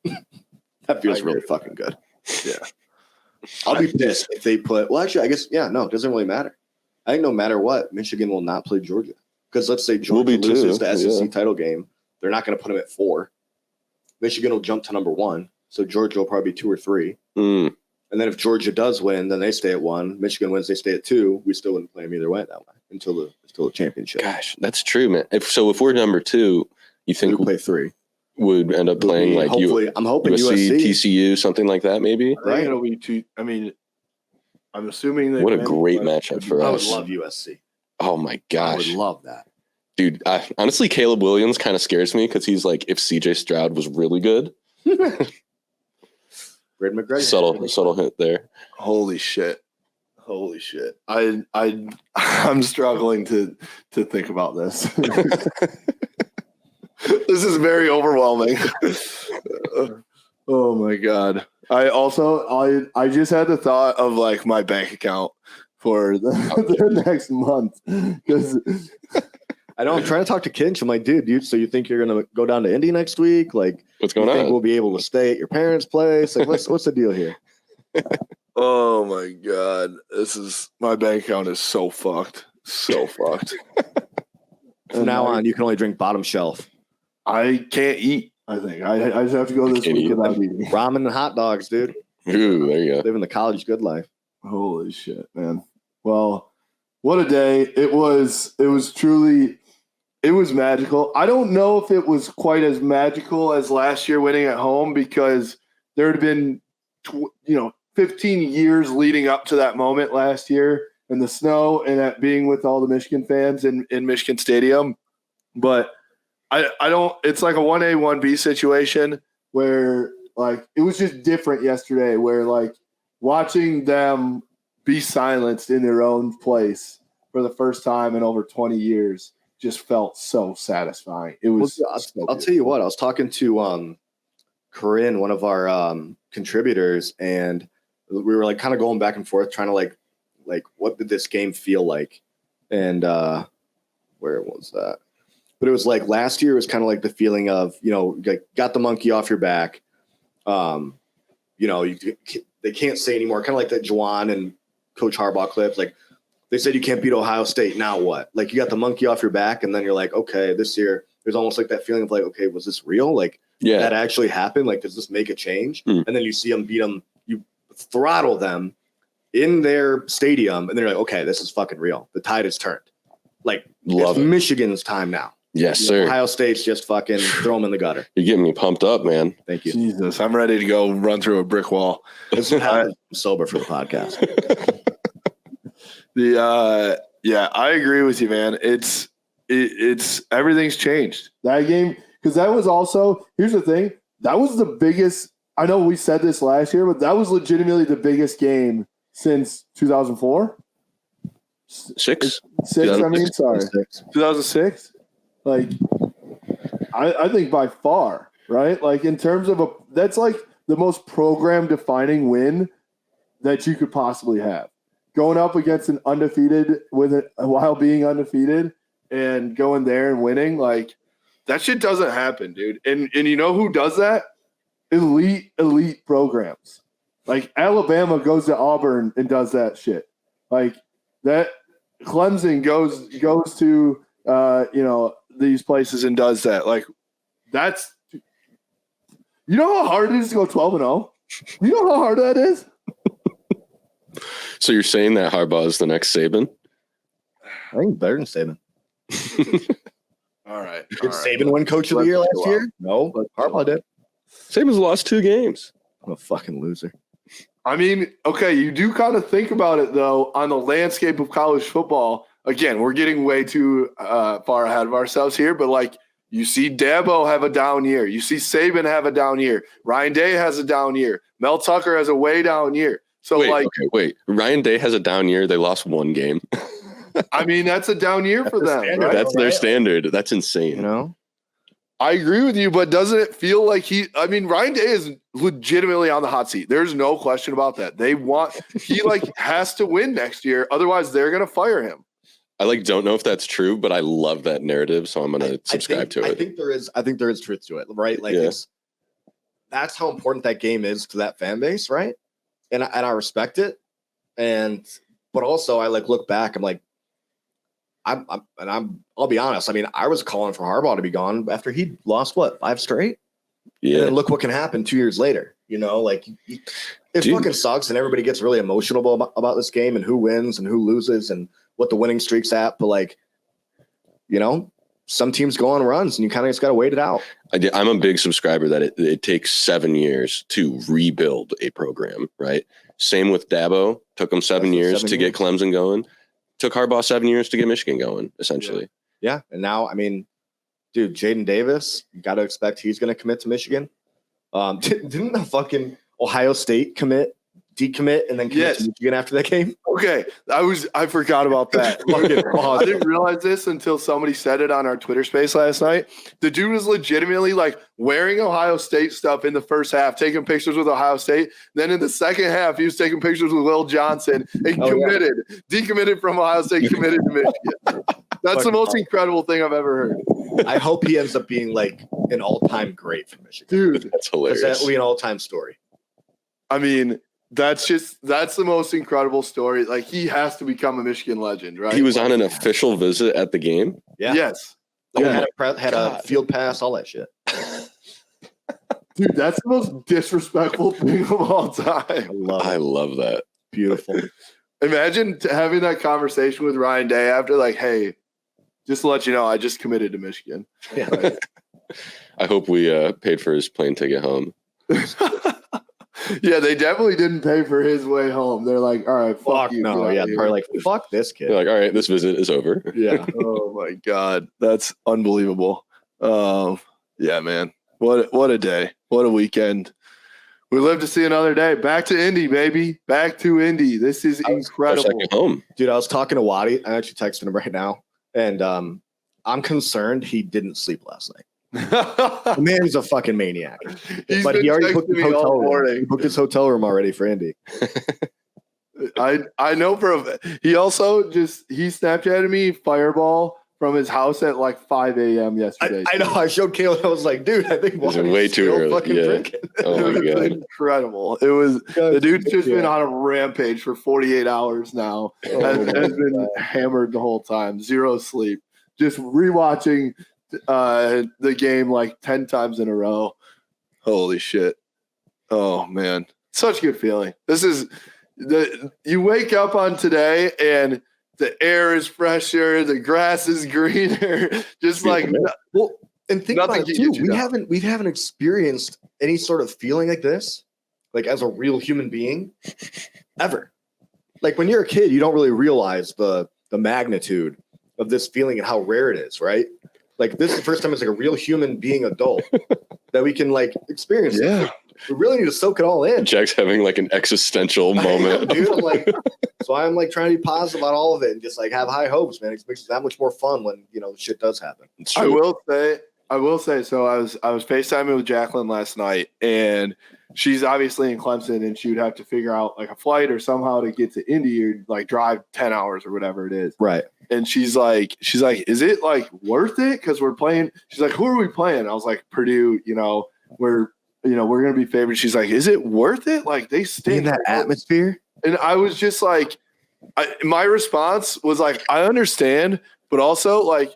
Speaker 2: That feels really fucking good.
Speaker 1: Yeah.
Speaker 2: I'll be pissed if they put – well, actually, I guess, it doesn't really matter. I think no matter what, Michigan will not play Georgia. Because let's say Georgia loses the SEC title game, they're not going to put them at 4. Michigan will jump to number 1, so Georgia will probably be 2 or 3.
Speaker 3: Mm.
Speaker 2: And then if Georgia does win, then they stay at 1. Michigan wins, they stay at 2. We still wouldn't play them either way that way until the championship.
Speaker 3: Gosh, that's true, man. If we're number 2, you think
Speaker 2: we play 3?
Speaker 3: Would end up playing like
Speaker 2: hopefully, I'm hoping
Speaker 3: USC,
Speaker 2: USC,
Speaker 3: TCU, something like that, maybe.
Speaker 1: Right. It'll be 2. I mean, I'm assuming that.
Speaker 3: What a great matchup for
Speaker 2: I
Speaker 3: us.
Speaker 2: would love USC.
Speaker 3: Oh my gosh,
Speaker 2: I would love that.
Speaker 3: Dude, honestly, Caleb Williams kind of scares me because he's like if CJ Stroud was really good.
Speaker 2: Red McGregor.
Speaker 3: Subtle hint there.
Speaker 1: Holy shit. I'm struggling to think about this. This is very overwhelming. Oh my God. I just had the thought of like my bank account for the next month because
Speaker 2: I know I'm trying to talk to Kinch. I'm like, dude, so you think you're gonna go down to Indy next week? Like,
Speaker 3: what's going
Speaker 2: on?
Speaker 3: on?
Speaker 2: Think we'll be able to stay at your parents' place? Like, what's the deal here?
Speaker 1: Oh my God, my bank account is so fucked,
Speaker 2: From now on, you can only drink bottom shelf.
Speaker 1: I can't eat. I think I just have to go this week without eating.
Speaker 2: Ramen and hot dogs, dude.
Speaker 3: Ooh, there you go.
Speaker 2: Living the college good life.
Speaker 1: Holy shit, man. Well, what a day. It was truly, it was magical. I don't know if it was quite as magical as last year winning at home because there had been, 15 years leading up to that moment last year and the snow and that being with all the Michigan fans in Michigan Stadium. But I don't, it's like a 1A, 1B situation where like, it was just different yesterday where like watching them be silenced in their own place for the first time in over 20 years just felt so satisfying. It was.
Speaker 2: I'll tell you what, I was talking to Corinne, one of our contributors, and we were like kind of going back and forth trying to like what did this game feel like? And where was that? But it was like last year was kind of like the feeling of, like got the monkey off your back. They can't say anymore. Kind of like that Juwan and Coach Harbaugh clips. Like they said you can't beat Ohio State. Now what? Like you got the monkey off your back, and then you're like, okay, this year there's almost like that feeling of like, okay, was this real? Like that actually happened? Like does this make a change? And then you see them beat them, you throttle them in their stadium, and they're like, okay, this is fucking real. The tide has turned. Like it's Michigan's time now.
Speaker 3: Yes, sir.
Speaker 2: Ohio State's just fucking throw them in the gutter.
Speaker 3: You're getting me pumped up, man.
Speaker 2: Thank you.
Speaker 1: Jesus, I'm ready to go run through a brick wall.
Speaker 2: This is how I'm sober for the podcast.
Speaker 1: I agree with you, man. It's everything's changed. That game, because that was also, here's the thing, that was the biggest, I know we said this last year, but that was legitimately the biggest game since 2004.
Speaker 3: 6?
Speaker 1: 2006. Like, I think by far, right? Like in terms of that's like the most program defining win that you could possibly have. Going up against an undefeated while being undefeated and going there and winning, like that shit doesn't happen, dude. And you know who does that? Elite programs. Like Alabama goes to Auburn and does that shit. Like that Clemson goes to these places and does that. Like that's, you know how hard it is to go 12-0? You know how hard that is?
Speaker 3: So you're saying that Harbaugh is the next Saban?
Speaker 2: I think better than Saban.
Speaker 1: All right.
Speaker 2: Did Saban win Coach of the Year last year? No, but Harbaugh did.
Speaker 3: Saban's lost 2 games.
Speaker 2: I'm a fucking loser.
Speaker 1: I mean, okay, you do kind of think about it, though, on the landscape of college football. Again, we're getting way too far ahead of ourselves here, but like you see Dabo have a down year. You see Saban have a down year. Ryan Day has a down year. Mel Tucker has a way down year. So,
Speaker 3: wait. Ryan Day has a down year. They lost one game.
Speaker 1: I mean, that's a down year for them. Right?
Speaker 3: That's their standard. That's insane.
Speaker 2: You know?
Speaker 1: I agree with you, but doesn't it feel like Ryan Day is legitimately on the hot seat. There's no question about that. He has to win next year. Otherwise, they're going to fire him.
Speaker 3: I don't know if that's true, but I love that narrative. So I'm going to subscribe to it.
Speaker 2: I think there is truth to it, right? That's how important that game is to that fan base. Right. And I respect it. But also I look back, I'm like, I'll be honest. I mean, I was calling for Harbaugh to be gone after he lost 5 straight.
Speaker 3: Yeah.
Speaker 2: And then look what can happen 2 years later. It fucking sucks, and everybody gets really emotional about this game and who wins and who loses and what the winning streak's at. But some teams go on runs, and you kind of just got to wait it out.
Speaker 3: I'm a big subscriber that it takes 7 years to rebuild a program. Right. Same with Dabo. Took him 7 years to get Clemson going. Took Harbaugh 7 years to get Michigan going, essentially.
Speaker 2: Yeah. And now, I mean, dude, Jaden Davis, you got to expect he's going to commit to Michigan. Didn't the fucking Ohio State decommit, and then commit to Michigan after that game?
Speaker 1: Okay. I forgot about that. I didn't realize this until somebody said it on our Twitter space last night. The dude was legitimately wearing Ohio State stuff in the first half, taking pictures with Ohio State. Then in the second half, he was taking pictures with Will Johnson and decommitted from Ohio State, committed to Michigan. That's the most incredible thing I've ever heard.
Speaker 2: I hope he ends up being an all-time great for Michigan.
Speaker 1: Dude,
Speaker 3: that's hilarious.
Speaker 2: That will be an all-time story.
Speaker 1: I mean, that's the most incredible story. He has to become a Michigan legend, right?
Speaker 3: He was on an official visit at the game.
Speaker 2: Yeah.
Speaker 1: Yes.
Speaker 2: Had a field pass, all that shit.
Speaker 1: Dude, that's the most disrespectful thing of all time.
Speaker 3: I love that.
Speaker 2: Beautiful.
Speaker 1: Imagine having that conversation with Ryan Day after, hey, just to let you know, I just committed to Michigan.
Speaker 2: Yeah.
Speaker 1: Right.
Speaker 3: I hope we paid for his plane ticket home.
Speaker 1: Yeah, they definitely didn't pay for his way home. They're like, all right, fuck you.
Speaker 2: No, yeah, probably fuck this kid.
Speaker 3: They're like, all right, this visit is over.
Speaker 2: Yeah.
Speaker 1: Oh my God. That's unbelievable. Yeah, man. What a day. What a weekend. We live to see another day. Back to Indy, baby. Back to Indy. This is incredible.
Speaker 3: Home.
Speaker 2: Dude, I was talking to Waddy. I'm actually texting him right now. And I'm concerned he didn't sleep last night. The man is a fucking maniac. But he already booked his hotel room. He booked his hotel room already for Indy.
Speaker 1: I know he also he Snapchatted me Fireball from his house at 5 a.m. yesterday.
Speaker 2: I know. I showed Caleb. I was like, dude, I think
Speaker 3: it's way too early.
Speaker 2: Fucking drinking.
Speaker 3: Oh my God.
Speaker 1: Incredible. It was the dude's just been on a rampage for 48 hours now. Has been hammered the whole time. Zero sleep. Just rewatching the game 10 times in a row. Holy shit. Oh man. Such a good feeling. This is you wake up on today and the air is fresher, the grass is greener. Just
Speaker 2: well, and think about it too. We haven't experienced any sort of feeling like this, as a real human being, ever. When you're a kid, you don't really realize the magnitude of this feeling and how rare it is, right? This is the first time as a real human being adult that we can experience.
Speaker 1: Yeah.
Speaker 2: It. We really need to soak it all in.
Speaker 3: Jack's having an existential moment.
Speaker 2: Dude, so I'm trying to be positive about all of it and just have high hopes, man. It makes it that much more fun when shit does happen.
Speaker 1: I will say. So I was FaceTiming with Jacqueline last night, and she's obviously in Clemson, and she would have to figure out a flight or somehow to get to Indy or drive 10 hours or whatever it is.
Speaker 2: Right.
Speaker 1: And she's like, is it worth it? Because we're playing. She's like, who are we playing? I was like, Purdue. We're gonna be favored. She's like, is it worth it? They stay
Speaker 2: in that atmosphere.
Speaker 1: And I was just my response was I understand, but also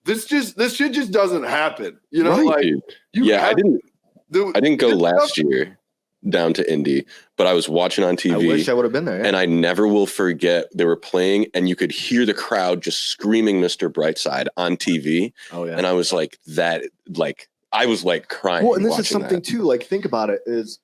Speaker 1: this shit just doesn't happen.
Speaker 3: Right, I didn't go last year down to Indy, but I was watching on TV.
Speaker 2: I wish I would have been there. Yeah.
Speaker 3: And I never will forget they were playing and you could hear the crowd just screaming Mr. Brightside on TV.
Speaker 2: Oh yeah.
Speaker 3: And I was I was crying.
Speaker 2: Well, and this is something too, think about it, is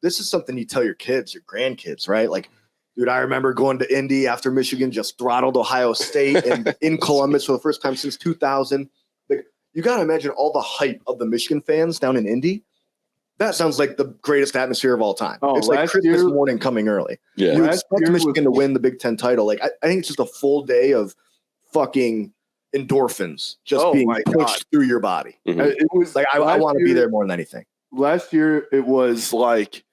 Speaker 2: this is something you tell your kids, your grandkids, right? Like, dude, I remember going to Indy after Michigan just throttled Ohio State and in Columbus for the first time since 2000. Like, you got to imagine all the hype of the Michigan fans down in Indy. That sounds like the greatest atmosphere of all time.
Speaker 1: Oh,
Speaker 2: it's like Christmas morning coming early.
Speaker 3: Yeah.
Speaker 2: You expect Michigan to win the Big Ten title. Like, I think it's just a full day of fucking endorphins just being pushed through your body.
Speaker 3: Mm-hmm.
Speaker 1: It was
Speaker 2: like, I want to be there more than anything.
Speaker 1: Last year, it was like,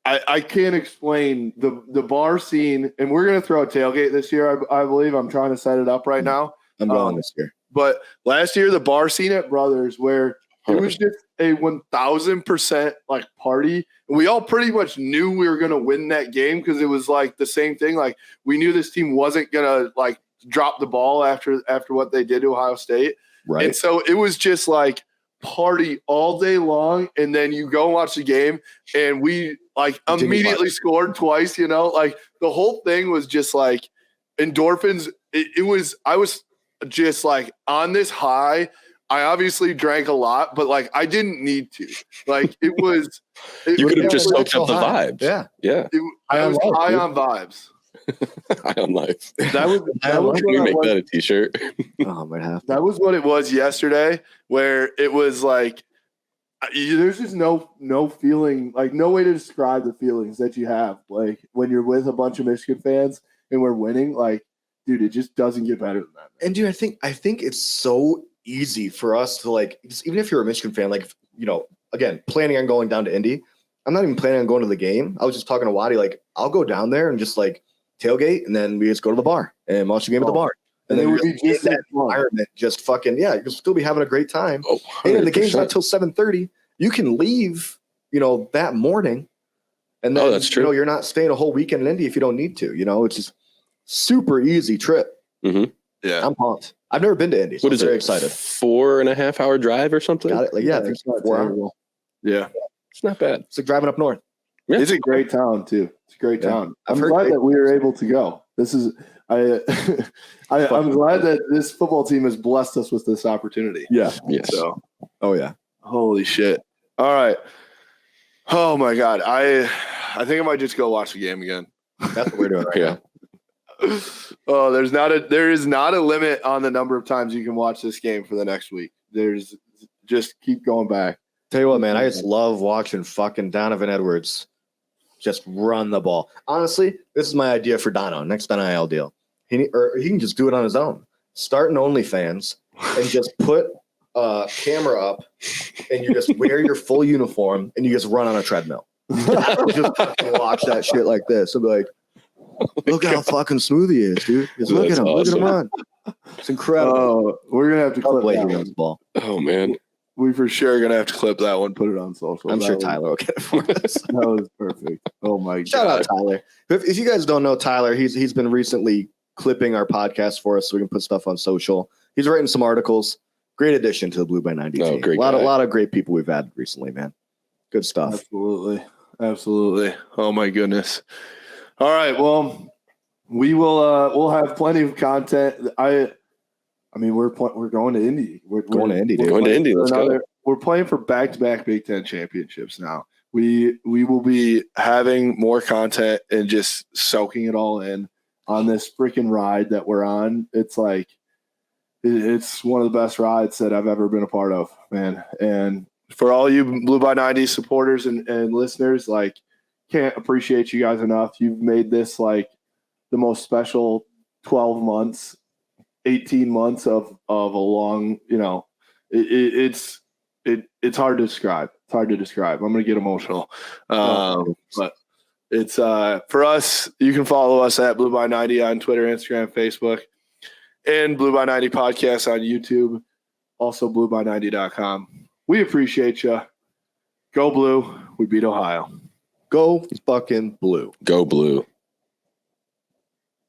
Speaker 1: I can't explain the bar scene, and we're going to throw a tailgate this year, I believe. I'm trying to set it up right now.
Speaker 2: I'm going this year.
Speaker 1: But last year, the bar scene at Brothers, where it was just a 1,000% like party. And we all pretty much knew we were going to win that game because it was like the same thing. Like, we knew this team wasn't going to like drop the ball after what they did to Ohio State.
Speaker 2: Right.
Speaker 1: And so it was just like party all day long. And then you go and watch the game, and we like immediately scored twice, like the whole thing was just like endorphins. I was just like on this high. I obviously drank a lot, but like I didn't need to. Like it was.
Speaker 3: You could have just soaked up the vibes.
Speaker 2: Yeah,
Speaker 3: yeah.
Speaker 1: I was high on vibes.
Speaker 3: High on life.
Speaker 1: That was
Speaker 3: Can we make that a t-shirt?
Speaker 2: Oh, might have to.
Speaker 1: That was what it was yesterday, where it was like there's just no feeling, like no way to describe the feelings that you have like when you're with a bunch of Michigan fans and we're winning. Like, dude, it just doesn't get better than that, man.
Speaker 2: And dude, I think it's so easy for us to like, even if you're a Michigan fan, like, again, planning on going down to Indy. I'm not even planning on going to the game. I was just talking to Waddy, like, I'll go down there and just like tailgate, and then we just go to the bar and watch the game at the bar. And then we just in that environment, just fucking, you'll still be having a great time.
Speaker 3: Oh,
Speaker 2: and the game's not till 7:30. You can leave, that morning. And then,
Speaker 3: that's true.
Speaker 2: You're not staying a whole weekend in Indy if you don't need to. It's just super easy trip.
Speaker 3: Mm-hmm.
Speaker 1: Yeah.
Speaker 2: I'm pumped. I've never been to Indy. So
Speaker 3: what is
Speaker 2: I'm very
Speaker 3: it?
Speaker 2: excited.
Speaker 3: 4.5 hour drive or something?
Speaker 2: Got it. Like, I think it's 4 hours.
Speaker 1: Yeah.
Speaker 3: It's not bad.
Speaker 2: It's like driving up north.
Speaker 3: Yeah.
Speaker 1: It's a great town too. It's a great town.
Speaker 2: I've
Speaker 1: I'm
Speaker 2: heard
Speaker 1: glad that we were able to go. This is I'm glad that this football team has blessed us with this opportunity.
Speaker 2: Yeah.
Speaker 3: Yes.
Speaker 1: So,
Speaker 2: oh yeah.
Speaker 1: Holy shit. All right. Oh my God. I think I might just go watch the game again.
Speaker 2: That's what we're doing right
Speaker 3: Yeah.
Speaker 2: now.
Speaker 1: Oh, there is not a limit on the number of times you can watch this game for the next week. There's just keep going back.
Speaker 2: Tell you what, man, I just love watching fucking Donovan Edwards just run the ball. Honestly, this is my idea for Dono, next NIL deal. He can just do it on his own. Start an OnlyFans and just put a camera up, and you just wear your full uniform and you just run on a treadmill. Just fucking watch that shit like this. I'll be like, look how fucking smooth he is, dude. Just look at him.
Speaker 3: Awesome.
Speaker 2: Look at him run. It's incredible.
Speaker 1: Oh, we're gonna have to clip
Speaker 2: Play
Speaker 1: that
Speaker 2: he
Speaker 1: one.
Speaker 2: runs the ball.
Speaker 3: Oh man.
Speaker 1: We for sure are gonna have to clip that one, put it on social.
Speaker 2: I'm
Speaker 1: That
Speaker 2: sure
Speaker 1: was-
Speaker 2: Tyler will get it for us.
Speaker 1: That was perfect. Oh my
Speaker 2: Shout
Speaker 1: God.
Speaker 2: out Tyler. If you guys don't know Tyler, he's been recently clipping our podcast for us so we can put stuff on social. He's writing some articles. Great addition to the Blue by 90
Speaker 3: Oh,
Speaker 2: team.
Speaker 3: great
Speaker 2: a
Speaker 3: guy.
Speaker 2: lot of great people we've had recently, man. Good stuff.
Speaker 1: Absolutely. Absolutely. Oh my goodness. All right. Well, we will we'll have plenty of content. I mean, we're going to Indy. We're
Speaker 2: Going to Indy, dude.
Speaker 3: Going to Indy. Let's go.
Speaker 1: We're playing for back-to-back Big Ten championships now. We will be having more content and just soaking it all in on this freaking ride that we're on. It's like it's one of the best rides that I've ever been a part of, man. And for all you Blue by 90 supporters and listeners, like, can't appreciate you guys enough. You've made this like the most special 12 months, 18 months of a long, it's hard to describe. It's hard to describe. I'm going to get emotional. But it's for us, you can follow us at Blue by 90 on Twitter, Instagram, Facebook, and Blue by 90 podcast on YouTube. Also blueby90.com. We appreciate you. Go Blue. We beat Ohio.
Speaker 2: Go fucking Blue.
Speaker 3: Go Blue.